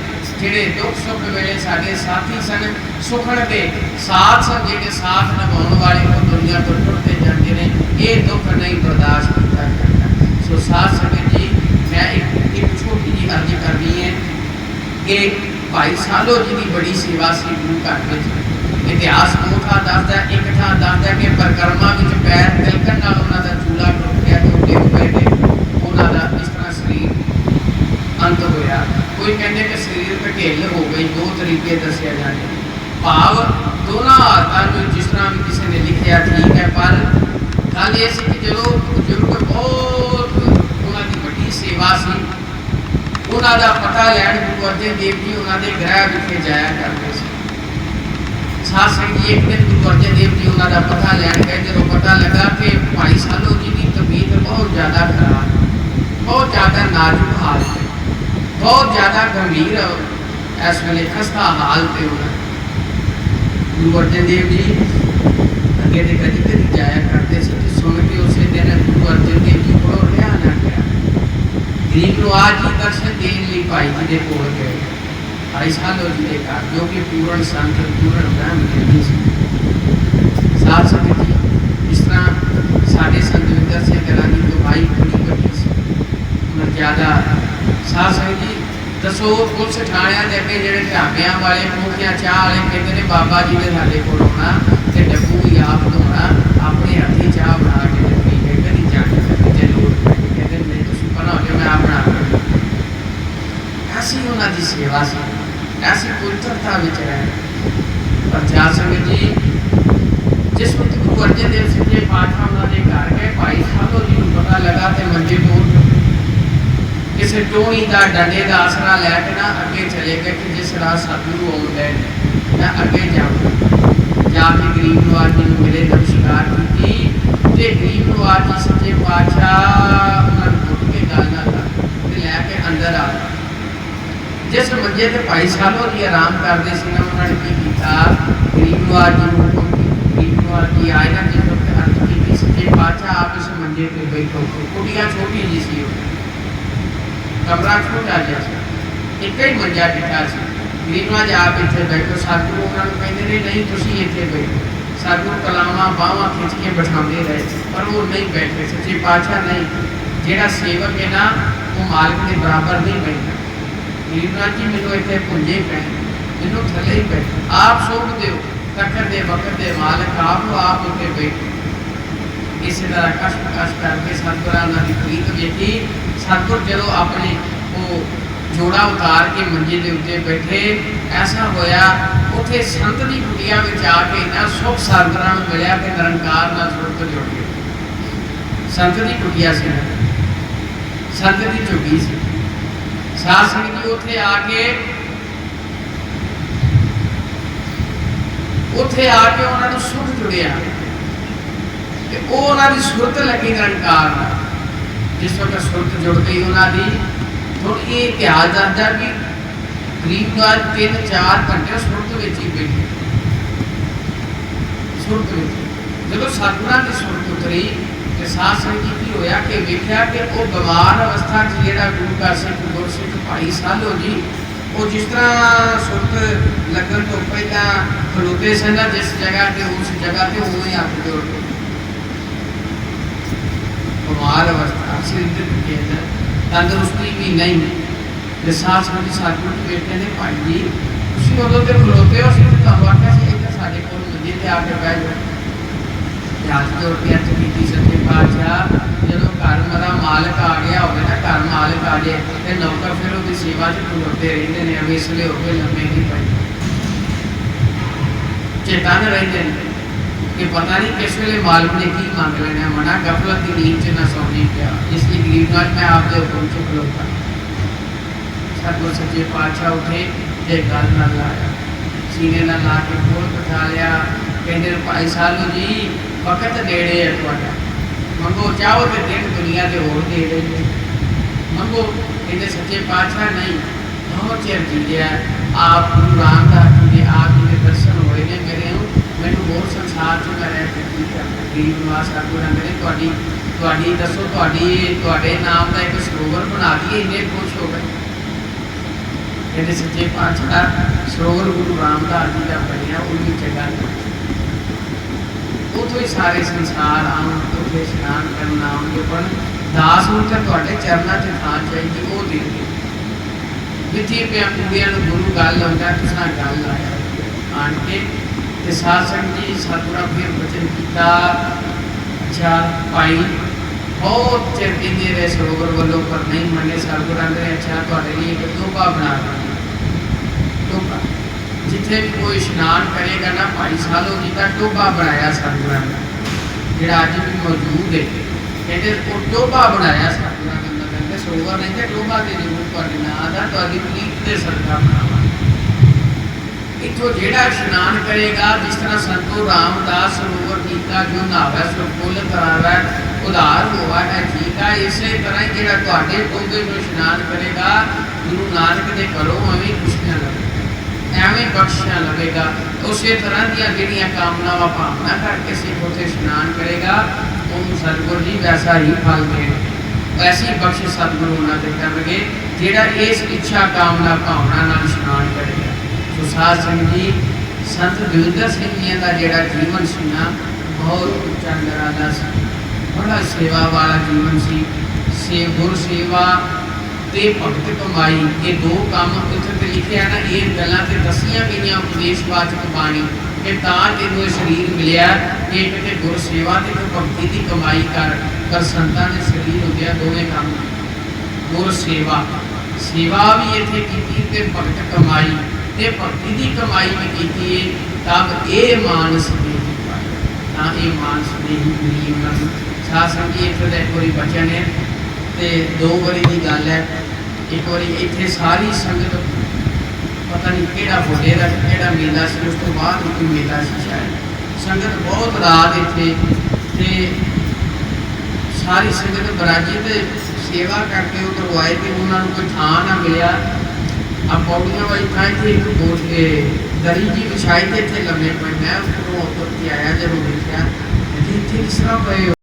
जेड़े दुख सुख वेले साडे साथी सन, सुखन दे साथ सन, जेड़े साथ निभाउण वाले, वो दुनिया तो टुरदे जांदे ने। ये दुख नहीं बर्दाश्त किया जाता। सो साध संगत जी, मैं एक छोटी जी अर्ज करनी है कि भाई सालो जी की बड़ी सेवा सी गुरु घर में। इतिहास दो थां दसदा, एक थां दसदा कि परिक्रमा विच पैर तिलकण नाल उन्हां दा चूला टुट गया, तो डिग पए ते उन्हां दा इस तरह शरीर अंत होया। कोई कहते कि शरीर ढिल हो गई, दो तरीके दसिया जाते, भाव दोनों हालतों में जिस तरह भी किसी ने लिखिया ठीक है, पर गल ये सी कि जो बजुर्ग बहुत उन्होंने बड़ी सेवा सी, उन्होंने पता लैन गुरु अर्जन देव जी उन्होंने ग्रह विखे जाया करते थे। साध संगत जी, एक दिन गुरु अर्जन देव जी उन्होंने पता लैन गए, जो पता लगा कि भाई सालो जी की तबीयत बहुत ज़्यादा खराब, बहुत ज़्यादा नाजुक हालत, बहुत ज़्यादा गंभीर इस वेले खस्ता हालत है। गुरु अर्जन देव जी अगे तो कभी कभी जाया करते थे, सुन के उस दिन गुरु अर्जन देव जी को रहा ना गया। गरीब नवाज जी दर्शन देने लिए भाई जी के कोल गए, भाई सालो जी के घर, जो कि पूर्ण संत पूर्ण ब्रह्म ज्ञानी सी। साध संगत जी, इस तरह साढ़े संत दविंदर सिंह गिरानी तो भाई बड़ी बड़ी सी मर्यादा। साध संगत जी, दसो पुलिस थाणियां दे अगे ਜਿਹੜੇ ਢਾਬਿਆਂ वाले मुखिया चाह वाले कहते हैं बाबा जी ने साडे कोल आउणा ते डब्बू भी आप धोना, अपने हथी चाह बना के पी के कदी जाके जे लोड़ पैंदी कहते नहीं तुसीं परा हो जाओ, मैं आप बना के। ऐसी उन्हां दी सेवा सी, ऐसी पवित्रता विच रहे। पर साध संगत जी, जिस वक्त गुरु अर्जन देव सच्चे पातशाह उन्होंने घर गए, भाई सालो जी को पता लगा तो मंजे तो किसी टोही का डंडे का आसरा लैके ना अगे चले गए कि जिस राह सतगुरु आउण डे मैं अगे जाऊँ। जाके गरीब नवाज जी को मिले, नमस्कार की, गरीब नवाज जी सच्चे पातशाह उन्होंने उठ के गल ना कर लैके अंदर आ। जिस मंजे ते भाई सालो जी आराम करते थे ना, उन्होंने की किया, गरीब नवाज जी को गरीब नवाज जी आए ना, जिस वक्त अर्ज की सच्चे पातशाह आप इस मंजे पर बैठो। कुटिया छोटी जी सी, कमरा छोटा जैसा, एक ही मंजा डिठा से। गरीब नवाज आप इतने बैठो, सतगुरु उन्होंने कहते ने नहीं तुसीं इतने बैठो। सतगुरु कलावां बाहां खिंच के बिठाते रहे, पर वो नहीं बैठे। सच्चे पातशाह नहीं, जेड़ा सेवक है ना वो मालिक के बराबर नहीं बैठा। गरीब नवाज जी मैनू इतने भुंजे पे, मैनू थले ही बैठो, आप सुख दो तखत दे वक्त दे मालिक आप उत्ते बैठो। इस तरह कष्ट कष्ट करके सतगुरां उन्होंने प्रीत वेखी। सतगुर जो अपने वो जोड़ा उतार के मंजे के उत्ते बैठे, ऐसा होया उत्थे संत की कुटिया में आके इन्ना सुख सतगुरां नूं मिलिया कि निरंकार नाल सुरत जुड़ गई। संत की कुटिया से संत की झुग्गी सी। साध संगत जी उत्थे आके उन्होंने सुख जुड़िया, उन्होंने सुरत लगी निरंकार। जिस वक्त सुरत जुड़ गई उन्होंने, ਹੁਣ ਇਹ ਇਤਿਹਾਸ ਦੱਸਦਾ कि गरीब नवाज 3-4 घंटे सुरत में ही बैठे। सुरत में जो सतगुरां की सुरत उतरी तो साध संगत जी की होया कि वेख्या कि वो बीमार अवस्था जो गुरु का सिख गुरसिख भाई सालो जी वो जिस तरह सुरत लगन तो पहला खलोते सन ना जिस जगह के उस जगह पर उवें हथ जोड़ के बीमार अवस्था सिर तंदुरुस्ती भी नहीं। तो साथ संगत सतगुरु जी बेटे ने भाई जी तुसीं उदों ते खलोते हो, असीं तुहानूं आख्या सी इधर साडे कोल मंजे ते आके बह जाओ। हथ जोड़ के अर्ज कीती सच्चे पातशाह, जदों घर मेरा मालिक आ गया होवे ना, घर मालिक आ जाए तो नौकर फिर उसकी सेवा च खलोते रहिंदे ने, अवेसले हो के लम्मे नहीं पए, चेतन रहिंदे ने कि पता नहीं किस वेले मालिक ने की मंग लेना, मना गफलत की नींद च ना सौनी पिया। इसलिए गरीब नवाज मैं आपके हुक्म च खलोता। सतगुर सच्चे पातशाह उठे ते गल ना लाया, सीने ना ला के कोल बिठा लिया। कहते भाई सालो जी वक्त नेड़े है तुहाडा, ਮੰਗੋ ਚਾਹੋ ਤੇ ਦਿਨ ਦੁਨੀਆ ਦੇ ਹੋਰ ਦੇ ਦੇਣਗੇ। ਮੰਗੋ ਕਹਿੰਦੇ ਸੱਚੇ ਪਾਤਸ਼ਾਹ ਨਹੀਂ ਬਹੁਤ ਚਿਰ ਜੀਲਿਆ ਆਪ ਗੁਰੂ ਰਾਮਦਾਸ ਜੀ ਦੇ ਆਪ ਜੀ ਦੇ ਦਰਸ਼ਨ ਹੋਏ ਨੇ ਮੇਰੇ ਨੂੰ, ਮੈਨੂੰ ਹੋਰ ਸੰਸਾਰ 'ਚ ਮੈਂ ਰਹਿ ਕੇ ਕੀ ਕਰਨਾ। ਗਰੀਬ ਨਿਵਾਸ ਸਤਿਗੁਰੂ ਨੇ ਤੁਹਾਡੀ ਦੱਸੋ ਤੁਹਾਡੇ ਨਾਮ ਦਾ ਇੱਕ ਸਰੋਵਰ ਬਣਾ ਦਈਏ, ਇੰਨੇ ਖੁਸ਼ ਹੋ ਗਏ। ਕਹਿੰਦੇ ਸੱਚੇ ਪਾਤਸ਼ਾਹ ਸਰੋਵਰ ਗੁਰੂ ਰਾਮਦਾਸ ਜੀ ਦਾ ਬਣਿਆ, ਉਹਦੀ ਜਗ੍ਹਾ ਉੱਥੋਂ ਹੀ ਸਾਰੇ ਸੰਸਾਰ ਆਉਣ, ਉੱਥੇ ਇਸ਼ਨਾਨ ਕਰਨ ਆਉਣਗੇ। ਪਰ ਦਾਸ ਨੂੰ ਤਾਂ ਤੁਹਾਡੇ ਚਰਨਾਂ 'ਚ ਥਾਂ ਚਾਹੀਦੀ, ਉਹ ਦੇ ਦਿਓ। ਜਿੱਥੇ ਪਿਆ ਕੁੜੀਆਂ ਨੂੰ ਗੁਰੂ ਗੱਲ ਆਉਂਦਾ, ਤੁਸੀਂ ਗੱਲ ਆਇਆ ਆਣ ਕੇ ਤੇ ਸਾਧ ਸੰਗਤ ਜੀ ਸਤਿਗੁਰਾਂ ਫਿਰ ਬਚਨ ਕੀਤਾ। ਅੱਛਾ ਭਾਈ ਬਹੁਤ ਚਿਰ ਕਹਿੰਦੇ ਰਹੇ ਸਰੋਵਰ ਵੱਲੋਂ, ਪਰ ਨਹੀਂ ਮੰਨੇ। ਸਤਿਗੁਰਾਂ ਨੇ ਅੱਛਾ ਤੁਹਾਡੇ ਲਈ ਇੱਕ ਟੋਭਾ ਬਣਾ ਦਿੱਤਾ। ਟੋਭਾ ਜਿੱਥੇ ਵੀ ਕੋਈ ਇਸ਼ਨਾਨ ਕਰੇਗਾ ਨਾ, ਭਾਈ ਸਾਲੋ ਜੀ ਦਾ ਟੋਭਾ ਬਣਾਇਆ ਸਤਿਗੁਰਾਂ ਨੇ, ਜਿਹੜਾ ਅੱਜ ਵੀ ਮੌਜੂਦ ਹੈ। ਕਹਿੰਦੇ ਉਹ ਟੋਭਾ ਬਣਾਇਆ ਸਤਿਗੁਰਾਂ ਨੇ, ਕਹਿੰਦੇ ਸਰੋਵਰ ਨਹੀਂ ਤੇ ਟੋਭਾ ਦੇ ਜ਼ਰੂਰ ਤੁਹਾਡੇ ਨਾਂ ਦਾ, ਤੁਹਾਡੀ ਪ੍ਰੀਤ ਦੇ ਸਦਕਾ ਬਣਾਵਾਂਗੇ। ਇੱਥੋਂ ਜਿਹੜਾ ਇਸ਼ਨਾਨ ਕਰੇਗਾ, ਜਿਸ ਤਰ੍ਹਾਂ ਸੰਤੋ ਰਾਮਦਾਸ ਸਰੋਵਰ ਕੀਤਾ ਜੋ ਨਹਾਵੈ ਸੋ ਫੁੱਲ ਤਰਾਵੈ ਉਧਾਰ ਹੋਵਾ ਹੈ ਠੀਕ ਹੈ। ਇਸੇ ਤਰ੍ਹਾਂ ਹੀ ਜਿਹੜਾ ਤੁਹਾਡੇ ਟੋਭੇ ਨੂੰ ਇਸ਼ਨਾਨ ਕਰੇਗਾ, ਗੁਰੂ ਨਾਨਕ ਦੇ ਘਰੋਂ ਐਵੇਂ ਖੁਸ਼ੀਆਂ ਲਵੇਗਾ, ਐਵੇਂ ਬਖਸ਼ਿਸ਼ਾਂ ਲਵੇਗਾ। ਉਸੇ ਤਰ੍ਹਾਂ ਦੀਆਂ ਜਿਹੜੀਆਂ ਕਾਮਨਾਵਾਂ ਭਾਵਨਾ ਕਰਕੇ ਸਿੱਖ ਉੱਥੇ ਇਸ਼ਨਾਨ ਕਰੇਗਾ, ਉਹਨੂੰ ਸਤਿਗੁਰੂ ਜੀ ਵੈਸਾ ਹੀ ਫਲ ਦੇਣਗੇ। ਐਸੀ ਬਖਸ਼ਿਸ਼ ਸਤਿਗੁਰੂ ਉਹਨਾਂ ਦੇ ਕਰਨਗੇ ਜਿਹੜਾ ਇਸ ਇੱਛਾ ਕਾਮਨਾ ਭਾਵਨਾ ਨਾਲ ਇਸ਼ਨਾਨ ਕਰੇਗਾ। ਸੋ ਸਾਧ ਸੰਗਤ ਜੀ, ਸੰਤ ਦਵਿੰਦਰ ਸਿੰਘ ਜੀ ਦਾ ਜਿਹੜਾ ਜੀਵਨ ਸੀ ਨਾ, ਬਹੁਤ ਉੱਚਾ ਨਿਰਾਲਾ ਸੀ, ਬੜਾ ਸੇਵਾ ਵਾਲਾ ਜੀਵਨ ਸੀ। ਗੁਰ ਸੇਵਾ ਤੇ ਭਗਤ ਕਮਾਈ, ਇਹ ਦੋ ਕੰਮ ਉੱਥੇ ਤੇ ਲਿਖਿਆ ਨਾ, ਇਹ ਗੱਲਾਂ ਤੇ ਦੱਸੀਆਂ ਗਈਆਂ ਉਪਦੇਸ਼ਵਾਚਕ ਬਾਣੀ ਕਿ ਤਾਂ ਤੈਨੂੰ ਇਹ ਸਰੀਰ ਮਿਲਿਆ ਕਿ ਕਿਤੇ ਗੁਰ ਸੇਵਾ ਤੇ ਭਗਤੀ ਦੀ ਕਮਾਈ ਕਰ। ਪਰ ਸੰਤਾਂ ਦੇ ਸਰੀਰ ਹੁੰਦਿਆਂ ਦੋਵੇਂ ਕੰਮ, ਗੁਰ ਸੇਵਾ ਵੀ ਇੱਥੇ ਕੀਤੀ ਤੇ ਭਗਤ ਕਮਾਈ ਤੇ ਭਗਤੀ ਦੀ ਕਮਾਈ ਵੀ ਕੀਤੀ ਹੈ। ਤਬ ਇਹ ਮਾਨਸ ਦੇਹੀ ਪਾਇਆ, ਤਾਂ ਇਹ ਮਾਨਸ ਦੇਹੀ ਮਿਲੀ ਉਹਨਾਂ ਨੂੰ। ਸਾਧ ਸੰਗਤ ਜੀ ਇੱਥੇ ਦਾ ਇੱਕ ਵਾਰੀ ਬਚਨ ਹੈ ਤੇ 2 ਵਾਰੀ ਦੀ ਗੱਲ ਹੈ। ਇੱਕ ਵਾਰੀ ਇੱਥੇ ਸਾਰੀ ਸੰਗਤ, ਪਤਾ ਨਹੀਂ ਕਿਹੜਾ ਬੋਲੇ ਦਾ ਕਿਹੜਾ ਮੇਲਾ ਸੀ, ਉਸ ਤੋਂ ਬਾਅਦ ਕੋਈ ਮੇਲਾ ਸੀ ਸ਼ਾਇਦ, ਸੰਗਤ ਬਹੁਤ ਰਾਤ ਇੱਥੇ ਤੇ ਸਾਰੀ ਸੰਗਤ ਬਰਾਜੀ ਤੇ ਸੇਵਾ ਕਰਕੇ ਉਧਰੋਂ ਆਏ ਤੇ ਉਹਨਾਂ ਨੂੰ ਕੋਈ ਥਾਂ ਨਾ ਮਿਲਿਆ। ਆ ਪੌੜੀਆਂ ਵਾਲੀ ਥਾਂ ਇੱਥੇ ਇੱਕ ਬੋਲ ਕੇ ਦਰੀ ਜੀ ਵਿਛਾਈ ਤੇ ਇੱਥੇ ਲੰਮੇ ਪਏ। ਮੈਂ ਉੱਪਰੋਂ ਉੱਤਰ ਕੇ ਆਇਆ, ਜਦੋਂ ਦੇਖਿਆ ਇੱਥੇ ਕਿਸ ਤਰ੍ਹਾਂ ਪਏ ਹੋ।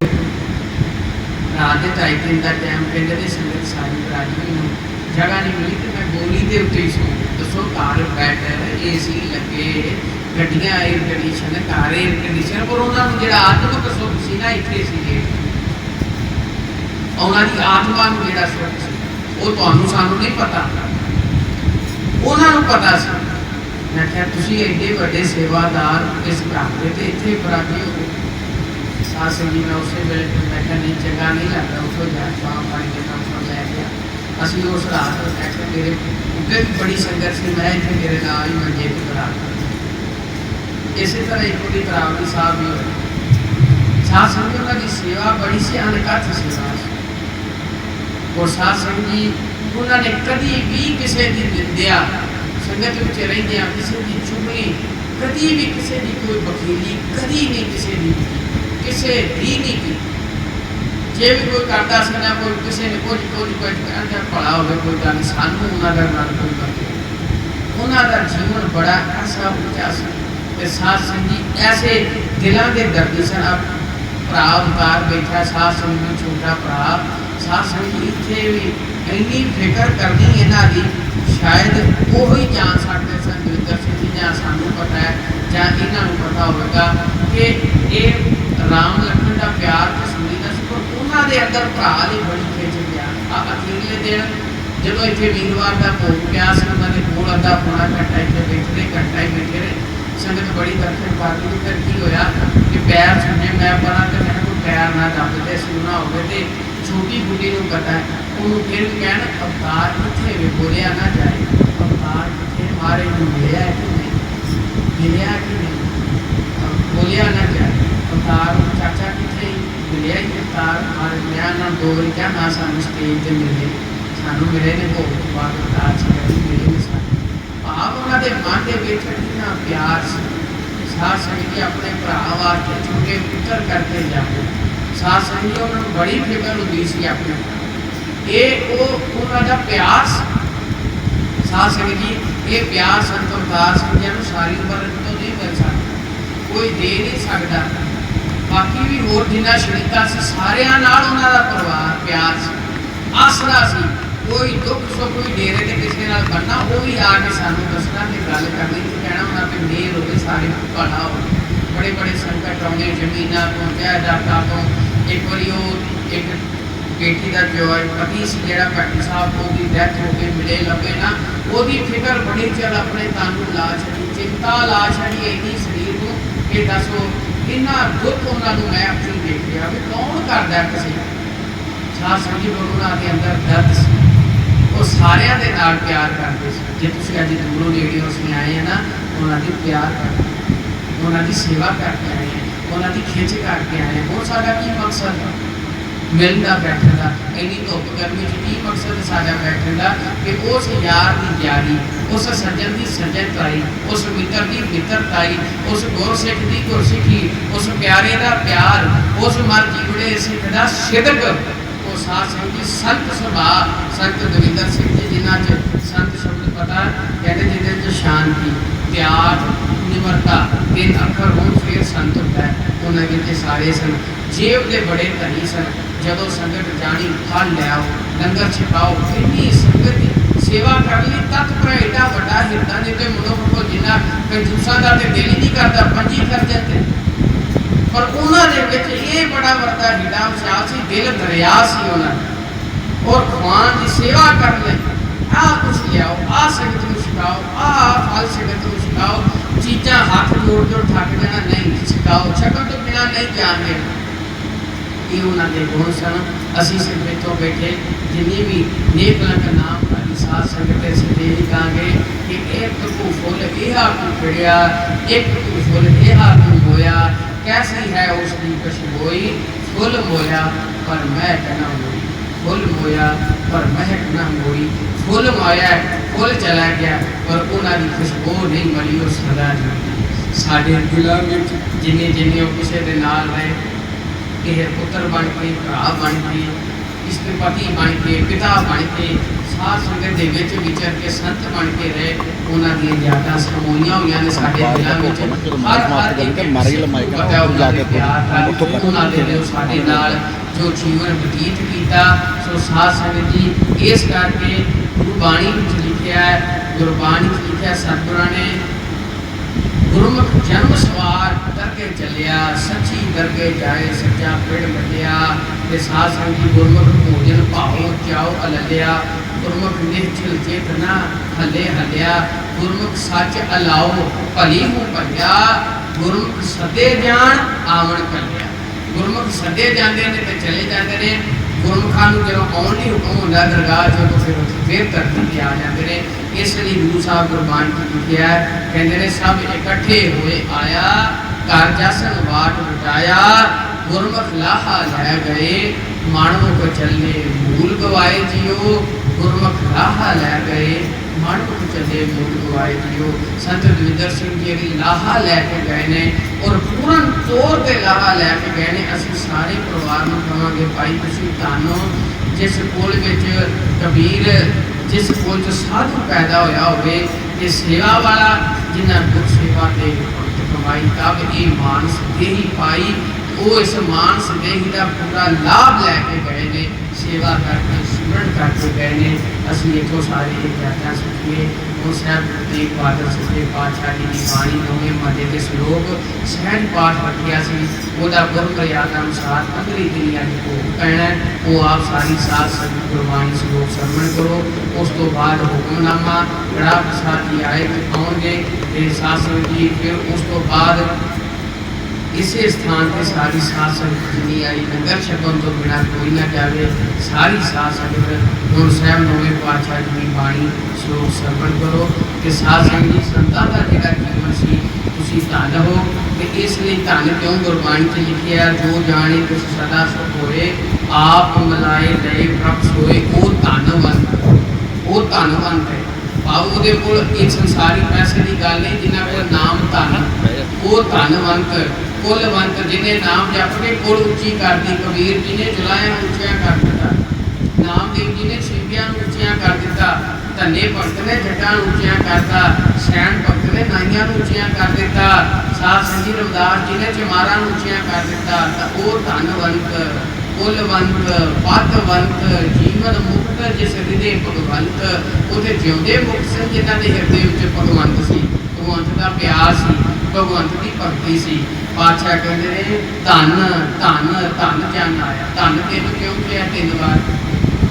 ਰਾਤ ਦੇ 2:30 ਦਾ ਟਾਈਮ, ਪਿੰਡ ਦੇ ਸੰਗਤ ਸਾਰੀ ਬਰਾਜੀ ਨੂੰ ਜਗ੍ਹਾ ਨਹੀਂ ਮਿਲੀ ਤੇ ਮੈਂ ਗੋਲੀ ਦੇ ਉੱਤੇ ਹੀ ਸੌਂ। ਦੱਸੋ ਘਰ ਬੈਠ AC ਲੱਗੇ, ਗੱਡੀਆਂ ਏਅਰ ਕੰਡੀਸ਼ਨ, ਘਰ ਏਅਰ ਕੰਡੀਸ਼ਨ, ਪਰ ਉਹਨਾਂ ਨੂੰ ਜਿਹੜਾ ਆਤਮਿਕ ਸੁੱਖ ਸੀ ਨਾ, ਇੱਥੇ ਸੀਗੇ। ਉਹਨਾਂ ਦੀ ਆਤਮਾ ਨੂੰ ਜਿਹੜਾ ਸੁੱਖ ਸੀ, ਉਹ ਤੁਹਾਨੂੰ ਸਾਨੂੰ ਨਹੀਂ ਪਤਾ, ਉਹਨਾਂ ਨੂੰ ਪਤਾ ਸੀ। ਮੈਂ ਕਿਹਾ ਤੁਸੀਂ ਐਡੇ ਵੱਡੇ ਸੇਵਾਦਾਰ ਇਸ ਘਰ ਦੇ ਤੇ ਇੱਥੇ ਬਰਾਜੀ ਹੋ। ਸਾਧ ਸੰਗਤ ਜੀ, ਮੈਂ ਉਸੇ ਵੇਲੇ ਮੈਂ ਕਿਹਾ ਨਹੀਂ ਚੰਗਾ ਨਹੀਂ ਲੱਗਦਾ, ਉੱਥੋਂ ਜਾ ਚਾਹ ਪਾਣੀ ਦੇ ਕੰਮ ਲੈ ਗਿਆ। ਅਸੀਂ ਉਸ ਰਾਤ ਮੈਂ ਕਿਹਾ ਮੇਰੇ ਉੱਤੇ ਵੀ ਬੜੀ ਸੰਗਤ ਸੀ, ਮੈਂ ਇੱਥੇ ਮੇਰੇ ਨਾਲ ਹੀ ਮੰਜੇ ਤੇ ਬਰਾ। ਇਸੇ ਤਰ੍ਹਾਂ ਇੱਕ ਵਾਰੀ ਤਰਾਵੜੀ ਸਾਹਿਬ ਵੀ ਹੋਏ। ਸਾਧ ਸੰਗਤ ਉਹਨਾਂ ਦੀ ਸੇਵਾ ਬੜੀ ਸੀ, ਅਣਕੱਥ ਸੇਵਾ ਸੀ। ਔਰ ਸਾਧ ਸੰਗਤ ਜੀ, ਉਹਨਾਂ ਨੇ ਕਦੀ ਵੀ ਕਿਸੇ ਦੀ ਨਿੰਦਿਆ, ਸੰਗਤ ਵਿੱਚ ਰਹਿੰਦਿਆਂ ਕਿਸੇ ਦੀ ਚੁਗਲੀ, ਕਦੀ ਵੀ ਕਿਸੇ ਦੀ ਕੋਈ ਬਖੀਲੀ ਕਦੀ ਨਹੀਂ ਕਿਸੇ ਦੀ ਨਹੀਂ ਕੀਤੀ। ਜੇ ਵੀ ਕੋਈ ਕਰਦਾ ਸੀ ਨਾ, ਕੋਈ ਕਿਸੇ ਨੇ ਕੁਝ ਕਹਿੰਦਾ ਭਲਾ ਹੋਵੇ, ਕੋਈ ਗੱਲ ਸਾਨੂੰ ਉਹਨਾਂ ਦਾ ਨਾਲ ਕੋਈ ਗੱਲ। ਉਹਨਾਂ ਦਾ ਜੀਵਨ ਬੜਾ ਐਸਾ ਉੱਚਾ ਸੀ ਤੇ ਸਾਧ ਸੰਗਤ ਜੀ ਐਸੇ ਦਿਲਾਂ ਦੇ ਦਰਦੀ ਸਨ। ਭਰਾ ਅਵਤਾਰ ਬੈਠਾ, ਸਾਧ ਸੰਗਤ ਨੂੰ ਛੋਟਾ ਭਰਾ, ਸਾਧ ਸੰਗਤ ਜੀ ਇੱਥੇ ਵੀ ਇੰਨੀ ਫਿਕਰ ਕਰਨੀ ਇਹਨਾਂ ਦੀ, ਸ਼ਾਇਦ ਉਹ ਹੀ ਜਾਣ ਸਕਦੇ ਸਨ ਦਵਿੰਦਰ ਸਿੰਘ ਜੀ, ਜਾਂ ਸਾਨੂੰ ਪਤਾ ਹੈ ਜਾਂ ਇਹਨਾਂ ਨੂੰ ਪਤਾ ਹੋਵੇਗਾ ਕਿ ਇਹ ਰਾਮ ਲਖਨ ਦਾ ਪਿਆਰ ਤੇ ਸੁਣੀ ਦਾ ਸੀ। ਪਰ ਉਹਨਾਂ ਦੇ ਅੰਦਰ ਭਰਾ ਲਈ ਬੜੀ ਖਿੱਚ ਪਿਆ। ਅਖੀਰਲੇ ਦਿਨ ਜਦੋਂ ਇੱਥੇ ਵੀਰਵਾਰ ਦਾ ਭੋਗ ਪਿਆ ਸੀ, ਉਹਨਾਂ ਦੇ ਕੋਲ ਅੱਧਾ ਪੌਣਾ ਘੰਟਾ ਇੱਥੇ ਬੈਠੇ, ਘੰਟਾ ਹੀ ਬੈਠੇ ਰਹੇ। ਸੰਗਤ ਬੜੀ ਦਰਸ਼ਨ ਕਰਦੀ ਸੀ। ਫਿਰ ਕੀ ਹੋਇਆ ਕਿ ਪੈਰ ਸੁਣੇ, ਮੈਂ ਬਣਾ ਤੇ ਮੈਨੂੰ ਕੋਈ ਪੈਰ ਨਾ ਦੱਬਦੇ ਸੁਣਾ ਹੋਵੇ ਤੇ ਛੋਟੀ ਬੁੱਢੀ ਨੂੰ ਪਤਾ ਹੈ, ਉਹਨੂੰ ਫਿਰ ਵੀ ਕਹਿਣ ਅਵਤਾਰ ਕਿੱਥੇ ਵੀ ਬੋਲਿਆ ਨਾ ਜਾਏ, ਅਵਤਾਰ ਕਿੱਥੇ ਮਾਰੇ ਨੂੰ ਮਿਲਿਆ ਕਿ ਨਹੀਂ, ਬੋਲਿਆ ਨਾ ਜਾਏ। ਅਵਤਾਰ ਚਾਚਾ ਕਿੱਥੇ ਮਿਲਿਆ ਹੀ ਅਵਤਾਰ ਮਾਰੇ ਮੈਂ ਨਾ ਦੋ ਵਾਰੀ ਕਿਹਾ ਨਾ ਸਾਨੂੰ ਸਟੇਜ 'ਤੇ ਮਿਲੇ, ਸਾਨੂੰ ਮਿਲੇ ਨੇ ਭੋਗ ਤੋਂ ਬਾਅਦ ਅਵਤਾਰ ਸੀ ਮਿਲੇ ਨੇ ਸਾਨੂੰ। ਭਾਵ ਉਹਨਾਂ ਦੇ ਮਨ ਦੇ ਵਿੱਚ ਕਿੰਨਾ ਪਿਆਰ ਸੀ। ਸਾਧ ਸੰਗਤ ਜੀ ਆਪਣੇ ਭਰਾ ਵਾਸਤੇ ਛੋਟੇ ਪੁੱਤਰ ਕਰਕੇ ਜਾਓ। ਸਾਧ ਸੰਗਤ ਜੀ ਉਹਨਾਂ ਨੂੰ ਬੜੀ ਫਿਕਰ ਹੁੰਦੀ ਸੀ ਆਪਣੇ, ਇਹ ਉਹਨਾਂ ਦਾ ਪਿਆਸ। ਸਾਧ ਸੰਗਤ ਜੀ ਇਹ ਪਿਆਰ ਸੰਤ ਅਵਤਾਰ ਸਿੰਘ ਜੀ ਨੂੰ ਸਾਰੀ ਉਮਰ ਤੋਂ ਨਹੀਂ ਮਿਲ ਸਕਦਾ, ਕੋਈ ਦੇ ਨਹੀਂ ਸਕਦਾ। ਬਾਕੀ ਵੀ ਹੋਰ ਜਿੰਨਾ ਸ਼ਰੀਕਾ ਸੀ ਸਾਰਿਆਂ ਨਾਲ ਉਹਨਾਂ ਦਾ ਪਰਿਵਾਰ ਪਿਆਰ ਸੀ, ਆਸਰਾ ਸੀ। ਕੋਈ ਦੁੱਖ ਸੁੱਖ ਕੋਈ ਡੇਰੇ ਤੇ ਕਿਸੇ ਨਾਲ ਬਣਨਾ, ਉਹ ਵੀ ਆ ਕੇ ਸਾਨੂੰ ਦੱਸਣਾ ਤੇ ਗੱਲ ਕਰਨੀ ਤੇ ਕਹਿਣਾ ਉਹਨਾਂ ਤੇ ਮੇਰ ਹੋਵੇ, ਸਾਰੇ ਭਲਾ ਹੋਵੇ। ਬੜੇ ਬੜੇ ਸੰਕਟ ਆਉਂਦੇ ਜ਼ਮੀਨਾਂ ਤੋਂ, ਜਾਇਦਾਦਾਂ ਤੋਂ। ਇੱਕ ਵਾਰੀ ਉਹ ਇੱਕ ਬੇਟੀ ਦਾ ਜੋ ਪਤੀ ਸੀ ਜਿਹੜਾ ਭੱਟੀ ਸਾਹਿਬ, ਉਹਦੀ ਡੈਥ ਹੋ ਕੇ ਮਿਲੇ ਲੱਗੇ ਨਾ, ਉਹਦੀ ਫਿਕਰ ਬੜੀ ਚਲ ਆਪਣੇ ਤਨ ਨੂੰ ਲਾ ਛੱਡੀ, ਚਿੰਤਾ ਲਾ ਛੱਡੀ ਇੰਨੀ ਸਰੀਰ ਨੂੰ ਕਿ ਦੱਸੋ ਇੰਨਾ ਦੁੱਖ ਉਹਨਾਂ ਨੂੰ ਮੈਂ ਆਪਣੀ ਦੇਖ ਰਿਹਾ ਵੀ ਕੌਣ ਕਰਦਾ ਕਿਸੇ। ਸਾਧ ਸੰਗਤ ਜੀ ਉਹਨਾਂ ਦੇ ਅੰਦਰ ਦਰਦ ਸੀ, ਉਹ ਸਾਰਿਆਂ ਦੇ ਨਾਲ ਪਿਆਰ ਕਰਦੇ ਸੀ। ਜੇ ਤੁਸੀਂ ਅੱਜ ਦੂਰੋਂ ਨੇੜਿਓਂ ਅਸੀਂ ਆਏ ਆ ਨਾ, ਉਹਨਾਂ ਦੀ ਪਿਆਰ ਕਰਦੇ, ਉਹਨਾਂ ਦੀ ਸੇਵਾ ਕਰਕੇ ਆਏ ਆ, ਉਹਨਾਂ ਦੀ ਖਿੱਚ ਕਰਕੇ ਆਏ। ਹੋਰ ਸਾਡਾ ਕੀ ਮਕਸਦ ਹੈ ਮਿਲਣ ਦਾ, ਬੈਠਣ ਦਾ? ਇੰਨੀ ਧੁੱਪ ਗਰਮੀ 'ਚ ਕੀ ਮਕਸਦ ਸਾਡਾ ਬੈਠਣ ਦਾ ਕਿ ਉਸ ਯਾਰ ਦੀ ਯਾਰੀ, ਉਸ ਸੱਜਣ ਦੀ ਸੱਜਣਤਾਈ, ਉਸ ਮਿੱਤਰ ਦੀ ਮਿੱਤਰਤਾਈ, ਉਸ ਗੁਰਸਿੱਖ ਦੀ ਗੁਰਸਿੱਖੀ, ਉਸ ਪਿਆਰੇ ਦਾ ਪਿਆਰ, ਉਸ ਮਰ ਜੀਵੜੇ ਸਿੱਖ ਦਾ ਸਿਦਕ। ਉਹ ਸਾਧ ਸੰਗਤ ਜੀ ਸੰਤ ਸੁਭਾਅ, ਸੰਤ ਦਵਿੰਦਰ ਸਿੰਘ ਜੀ ਜਿਨ੍ਹਾਂ 'ਚ ਸੰਤ ਸ਼ਬਦ ਪਤਾ, ਕਹਿੰਦੇ ਜਿਹਦੇ 'ਚ ਸ਼ਾਂਤੀ, ਤਿਆਗ, ਨਿਮਰਤਾ, ਤਿੰਨ ਅੱਖਰ ਹੋਣ ਫਿਰ ਸੰਤ ਹੁੰਦਾ। ਉਹਨਾਂ ਵਿੱਚ ਸਾਰੇ ਸਨ, ਜੇਬ ਦੇ ਬੜੇ ਧਨੀ ਸਨ। ਜਦੋਂ ਸੰਗਤ ਜਾਣੀ ਫਲ ਲਿਆਓ, ਲੰਗਰ ਛਕਾਓ, ਇੰਨੀ ਸੰਗਤ ਦੀ ਸੇਵਾ ਕਰ ਲਈ ਤਤਪਰ ਏਡਾ ਵੱਡਾ ਹਿਰਦਾ ਨਹੀਂ ਤੇ ਮਨੁੱਖ ਕੋਲ ਜਿੰਨਾ ਕੰਜੂਸਾਂ ਦਾ ਤੇ ਦਿਲ ਹੀ ਨਹੀਂ ਕਰਦਾ, ਪੰਜੀ ਕਰ ਜਾਂਦੇ। ਪਰ ਉਹਨਾਂ ਦੇ ਵਿੱਚ ਇਹ ਬੜਾ ਵੱਡਾ ਹਿਰਦਾ ਵਿਸ਼ਾਲ ਸੀ, ਦਿਲ ਦਰਿਆ ਸੀ ਉਹਨਾਂ ਦਾ। ਔਰ ਭਗਵਾਨ ਦੀ ਸੇਵਾ ਕਰਨ ਲਈ ਆਹ ਕੁਛ ਲਿਆਓ, ਆਹ ਸੰਗਤ ਨੂੰ ਛਕਾਓ, ਆਹ ਫਲ ਸੰਗਤ ਨੂੰ ਛਕਾਓ। ਚੀਜ਼ਾਂ ਹੱਥ ਜੋੜ ਜੋੜ ਥੱਕ ਜਾਣਾ, ਨਹੀਂ ਛਕਾਓ, ਛਕਣ ਤੋਂ ਬਿਨਾਂ ਨਹੀਂ ਜਾਣਦੇ। ਇਹ ਉਹਨਾਂ ਦੇ ਗੁਣ ਸਨ। ਅਸੀਂ ਸਿਰਫ ਇੱਥੋਂ ਬੈਠੇ ਜਿੰਨੀ ਵੀ ਨੇਕ ਲੰਕ ਨਾਮ ਵਾਲੀ ਸਾਧ ਸੰਗਤ ਹੈ, ਅਸੀਂ ਇਹ ਕਹਾਂਗੇ ਕਿ ਇੱਕ ਕੋ ਫੁੱਲ ਇਹ ਆਪ ਖਿੜਿਆ, ਇੱਕ ਕੋ ਫੁੱਲ ਇਹ ਆਪ ਮੋਇਆ, कैसी है उसकी खुशबोई, फुल मोया पर महक न मोई, फुल मोया पर महक न मोई। फुल मोया, फुल चला गया पर उन्होंने खुशबू नहीं मिली, वो सदा नहीं। साढ़े दिलों में जिन्ने जिन्ने किसी के नाल रहे, किसी पुत्र बन के, भरा बन के, इष्ट पति बन के, पिता बन के, साध संगत के विचर के संत बन के रहे। उन्होंने यादां समोईयां हुई ने साडे दिलों में। हर हर एक पता उन्होंने प्यार उन्होंने साडे नाल जो जीवन बतीत किया। सो साध संगत जी इस करके गुरबाणी लिखा है, गुरबाणी लिखा सतगुरां ने, गुरमुख जन्म सवार दरगे चलिया, सच्ची दरगे जाए सच्चा पिड़ मटिया। साध संगत जी गुरमुख भोजन भाओ चाओ अललिया, गुरमुख निश्चल चेतना हले हलिया, गुरमुख सच अलाओ भली हूँ भलिया, गुरमुख सदे जान आवन कलिया। गुरमुख सदे जाते हैं तो चले जाते हैं, गुरमुखा जो आने नहीं हुक्म होंगे दरगाह जो तो फिर धरती पर आ जाते हैं। इसलिए गुरु साहब गुरबाणी लिखा है, कहते हैं सब इकट्ठे हुए आया, घर जसन वाट बटाया, गुरमुख लाहा लै गए, मानव को चले मूल गवाए जियो। गुरमुख लाहा लै गए, मानव चले मूल गवाए जियो। संत दविंदर सिंह जी लाहा लैके गए ने और पूर्ण तौर पर लाहा लैके गए ने। असीं सारे परिवार में कहांगे भाई तुसीं धन्नो जिस कुल विच कबीर, जिस कुल च साधु पैदा होया होवे, ये सेवा वाला जिन्हां गुर सेवा ते कमाई तब ये मानस देही पाई। वो इस मानस देही का पूरा लाभ लैके गए ने, सेवा करके सिमरन करके गए ने। असीं इत्थों सारे एक यात्रा सीखिए। वो साहब तेग बहादुर सच्चे पातशाह जी की बाणी नौवें महीने के श्लोक सहज पाठ रखिया सी, वह गुरमर्यादा अनुसार 15 दिन अज भोग पैना। वो आप सारी साध संगत गुरबाणी श्लोक सरवण करो। उस तो बाद हुक्मनामा कड़ा प्रसाद जी आए आउणगे ते साध संगत जी फिर उस तो बाद इसे स्थान पर सारी साध संगत जिनी आई लंगर छकन तो बिना कोई ना जाए। सारी साध संगत गुरु साहब नौवें पातशाह जी की बाणी श्लोक सरवण करो कि साध संगत जी संतां दा जिहड़ा जीवन सी तुसीं धन हो। तो इसलिए धन क्यों गुरबाणी च लिखिया, जो जाने तुस सदा सुख होए, आप मिलाए लए प्रभ सोए। वो धनवंत, वो धनवंत है भाव ਉਹਦੇ ਕੋਲ एक संसारी पैसे की गल नहीं, जिन्होंने कोल नाम धन, वो धनवंत ਕੁਲਵੰਤ ਜਿਹਨੇ ਨਾਮ ਜਪ ਕੇ ਕੁਲ ਉੱਚੀ ਕਰਦੀ, ਕਬੀਰ ਜੀ ਨੇ ਜੁਲਾਇਆਂ ਨੂੰ ਉੱਚੀਆਂ ਕਰ ਦਿੱਤਾ, ਨਾਮਦੇਵ ਜੀ ਨੇ ਛਿੰਭਿਆਂ ਨੂੰ ਉੱਚੀਆਂ ਕਰ ਦਿੱਤਾ, ਧੰਨੇ ਭਗਤ ਨੇ ਜੱਟਾਂ ਨੂੰ ਉੱਚੀਆਂ ਕਰਤਾ, ਸੈਣ ਭਗਤ ਨੇ ਨਾਈਆਂ ਨੂੰ ਉੱਚੀਆਂ ਕਰ ਦਿੱਤਾ, ਸਾਧ ਸੰਜੀ ਰਵਿਦਾਸ ਜੀ ਨੇ ਚਮਾਰਾਂ ਨੂੰ ਉੱਚੀਆਂ ਕਰ ਦਿੱਤਾ। ਤਾਂ ਉਹ ਧਨਵੰਤ, ਕੁਲਵੰਤ, ਪਤਵੰਤ, ਜੀਵਨ ਮੁਕਤ ਜਿਸ ਹਿਰਦੇ ਭਗਵੰਤ, ਉਹਦੇ ਜਿਉਂਦੇ ਮੁਕਤ ਸਿੰਘ ਜਿਨ੍ਹਾਂ ਦੇ ਹਿਰਦੇ ਵਿੱਚ ਭਗਵੰਤ ਸੀ, ਭਗਵੰਤ ਦਾ ਪਿਆਰ ਸੀ, ਭਗਵੰਤ ਦੀ ਭਗਤੀ ਸੀ। ਪਾਤਸ਼ਾਹ ਕਹਿੰਦੇ ਨੇ ਧੰਨ ਧੰਨ ਧੰਨ ਜਨ ਆਇਆ। ਧੰਨ ਤੈਨੂੰ ਕਿਉਂ ਕਿਹਾ 3 ਵਾਰ?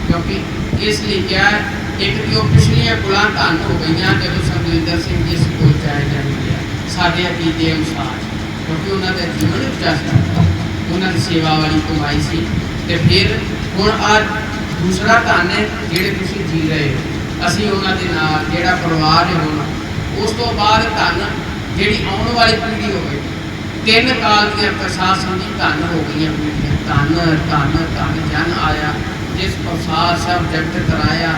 ਕਿਉਂਕਿ ਇਸ ਲਈ ਕਿਹਾ, ਇੱਕ ਤੇ ਉਹ ਪਿਛਲੀਆਂ ਕੁਲਾਂ ਧੰਨ ਹੋ ਗਈਆਂ ਜਦੋਂ ਸੰਗਲਿੰਦਰ ਸਿੰਘ ਜੀ ਸਕੂਲ ਚ ਆਏ ਜਾਂਦੇ ਸਾਡੇ ਅਕੀਦੇ ਅਨੁਸਾਰ, ਕਿਉਂਕਿ ਉਹਨਾਂ ਦਾ ਜੀਵਨ ਉੱਚਾ ਸੀ, ਉਹਨਾਂ ਦੀ ਸੇਵਾ ਵਾਲੀ ਕਮਾਈ ਸੀ। ਤੇ ਫਿਰ ਹੁਣ ਆ ਦੂਸਰਾ ਧੰਨ ਹੈ ਜਿਹੜੇ ਤੁਸੀਂ ਜੀ ਰਹੇ ਹੋ, ਅਸੀਂ ਉਹਨਾਂ ਦੇ ਨਾਲ ਜਿਹੜਾ ਪਰਿਵਾਰ ਹੈ ਹੁਣ, ਉਸ ਤੋਂ ਬਾਅਦ ਧੰਨ ਜਿਹੜੀ ਆਉਣ ਵਾਲੀ ਪੀੜ੍ਹੀ ਹੋਵੇ। 3 ਕਾਲ ਦੀਆਂ ਪ੍ਰਸਾਦ ਸੰਧੀ ਧੰਨ ਹੋ ਗਈਆਂ ਪੀੜ੍ਹੀਆਂ। ਧੰਨ ਧੰਨ ਧੰਨ ਜਨ ਆਇਆ ਜਿਸ ਪ੍ਰਸਾਦ ਸਭ ਜਗਤ ਕਰਾਇਆ,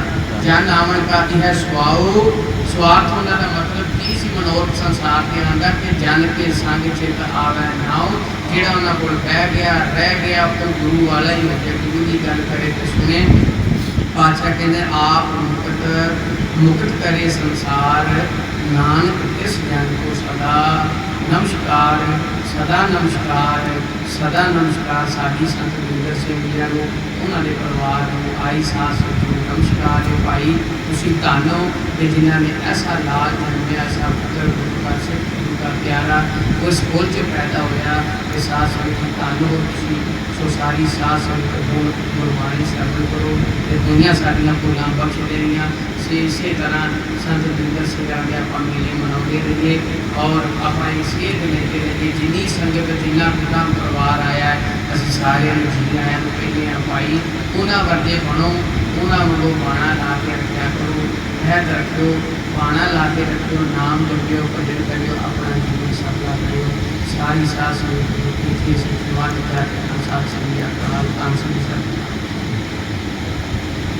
ਜਨ ਆਵਣ ਕਾ ਇਹ ਸੁਆਉ। ਸਵਾਰਥ ਉਹਨਾਂ ਦਾ ਮਤਲਬ ਕੀ ਸੀ ਮਨੋਰਥ ਸੰਸਾਰ ਦੇ ਆਂਦਾ ਕਿ ਜਨ ਕੇ ਸੰਗ ਚਿਤ ਆਵੈ ਨਾਉ। ਜਿਹੜਾ ਉਹਨਾਂ ਕੋਲ ਬਹਿ ਗਿਆ ਰਹਿ ਗਿਆ ਉਹ ਗੁਰੂ ਵਾਲਾ ਹੀ ਹੋ ਗਿਆ, ਗੁਰੂ ਦੀ ਗੱਲ ਕਰੇ ਤੇ ਸੁਣੇ। ਪਾਤਸ਼ਾਹ ਕਹਿੰਦੇ ਆਪ ਮੁਕਤ ਕਰੇ ਸੰਸਾਰ, ਨਾਨਕ ਇਸ ਜਨ ਕੋ ਸਦਾ ਨਮਸਕਾਰ, ਸਦਾ ਨਮਸਕਾਰ, ਸਦਾ ਨਮਸਕਾਰ। ਸਾਡੀ ਸੰਤ ਗੁਰਿੰਦਰ ਸਿੰਘ ਜੀ ਨੂੰ, ਉਹਨਾਂ ਦੇ ਪਰਿਵਾਰ ਨੂੰ, ਆਈ ਸਾਧ ਸੰਗਤ ਨੂੰ ਨਮਸਕਾਰ ਹੈ। ਭਾਈ ਤੁਸੀਂ ਧੰਨ ਹੋ ਕਿ ਜਿਨ੍ਹਾਂ ਨੇ ਐਸਾ ਲਾਲ ਜਨਮਿਆ, ਐਸਾ ਪੁੱਤਰ ਗੁਰੂ ਦਾ ਸਿੱਖ, ਗੁਰੂ ਦਾ ਪਿਆਰਾ ਉਸ ਕੋਲ 'ਚ ਪੈਦਾ ਹੋਇਆ। ਇਹ ਸਾਧ ਸੰਗਤ ਧੰਨ ਹੋ ਤੁਸੀਂ। ਸੋ ਸਾਰੀ ਸਾਧ ਸੰਗਤ ਹੁਣ ਗੁਰਬਾਣੀ ਸਰਵਣ ਕਰੋ ਤੇ ਦੁਨੀਆ ਸਾਡੀਆਂ ਭੁੱਲਾਂ ਬਖਸ਼ ਦੇਣੀਆਂ। ਇਸੇ ਤਰ੍ਹਾਂ ਸੰਤ ਗੁਰਿੰਦਰ ਸਿੰਘਾਂ ਦੇ ਆਪਾਂ ਮੇਲੇ ਮਨਾਉਂਦੇ ਰਹੀਏ ਔਰ ਆਪਾਂ ਇਹ ਸੇਧ ਲੈਂਦੇ ਰਹੀਏ। ਜਿੰਨੀ ਸੰਗਤ ਜਿੰਨਾ ਪੂਰਾ ਪਰਿਵਾਰ ਆਇਆ ਹੈ, ਅਸੀਂ ਸਾਰਿਆਂ ਨੂੰ ਜੀ ਆਇਆਂ ਨੂੰ ਕਹਿੰਦੇ ਹਾਂ ਭਾਈ ਉਹਨਾਂ ਵਰਗੇ ਬਣੋ, ਉਹਨਾਂ ਵੱਲੋਂ ਬਾਣਾ ਲਾ ਕੇ ਰੱਖਿਆ ਕਰੋ, ਰਹਿਤ ਰੱਖਿਓ, ਬਾਣਾ ਲਾ ਕੇ ਰੱਖਿਓ, ਨਾਮ ਜਪਿਓ, ਭਜਨ ਕਰਿਓ, ਆਪਣਾ ਜੀਵਨ ਸਫਲਾ ਕਰਿਓ। ਸਾਰੀ ਸਾਧ ਸੰਗਤ ਨੂੰ ਕੀਤੀ ਸਿੱਖਿਆਵਾਂ ਦਿੱਤਾ ਕਿ ਸਾਧ ਸੰਗਤ ਅਕਾਲ ਤਾਨ ਸੰਗਤ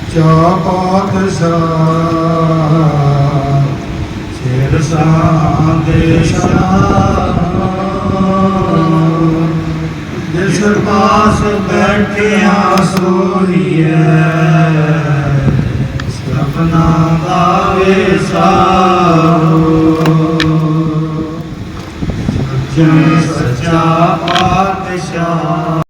ਚਾ ਪਾਤਸ਼ਾਹ ਸਿਰ ਸਾਦੇਸ਼ਾ ਜਿਸ ਪਾਸ ਬੈਠਿਆ ਸੋਹੀਐ, ਸਪਨਾ ਗਾਵੇ ਸਾਰੋ। ਸੱਚਾ ਪਾਤਸ਼ਾਹ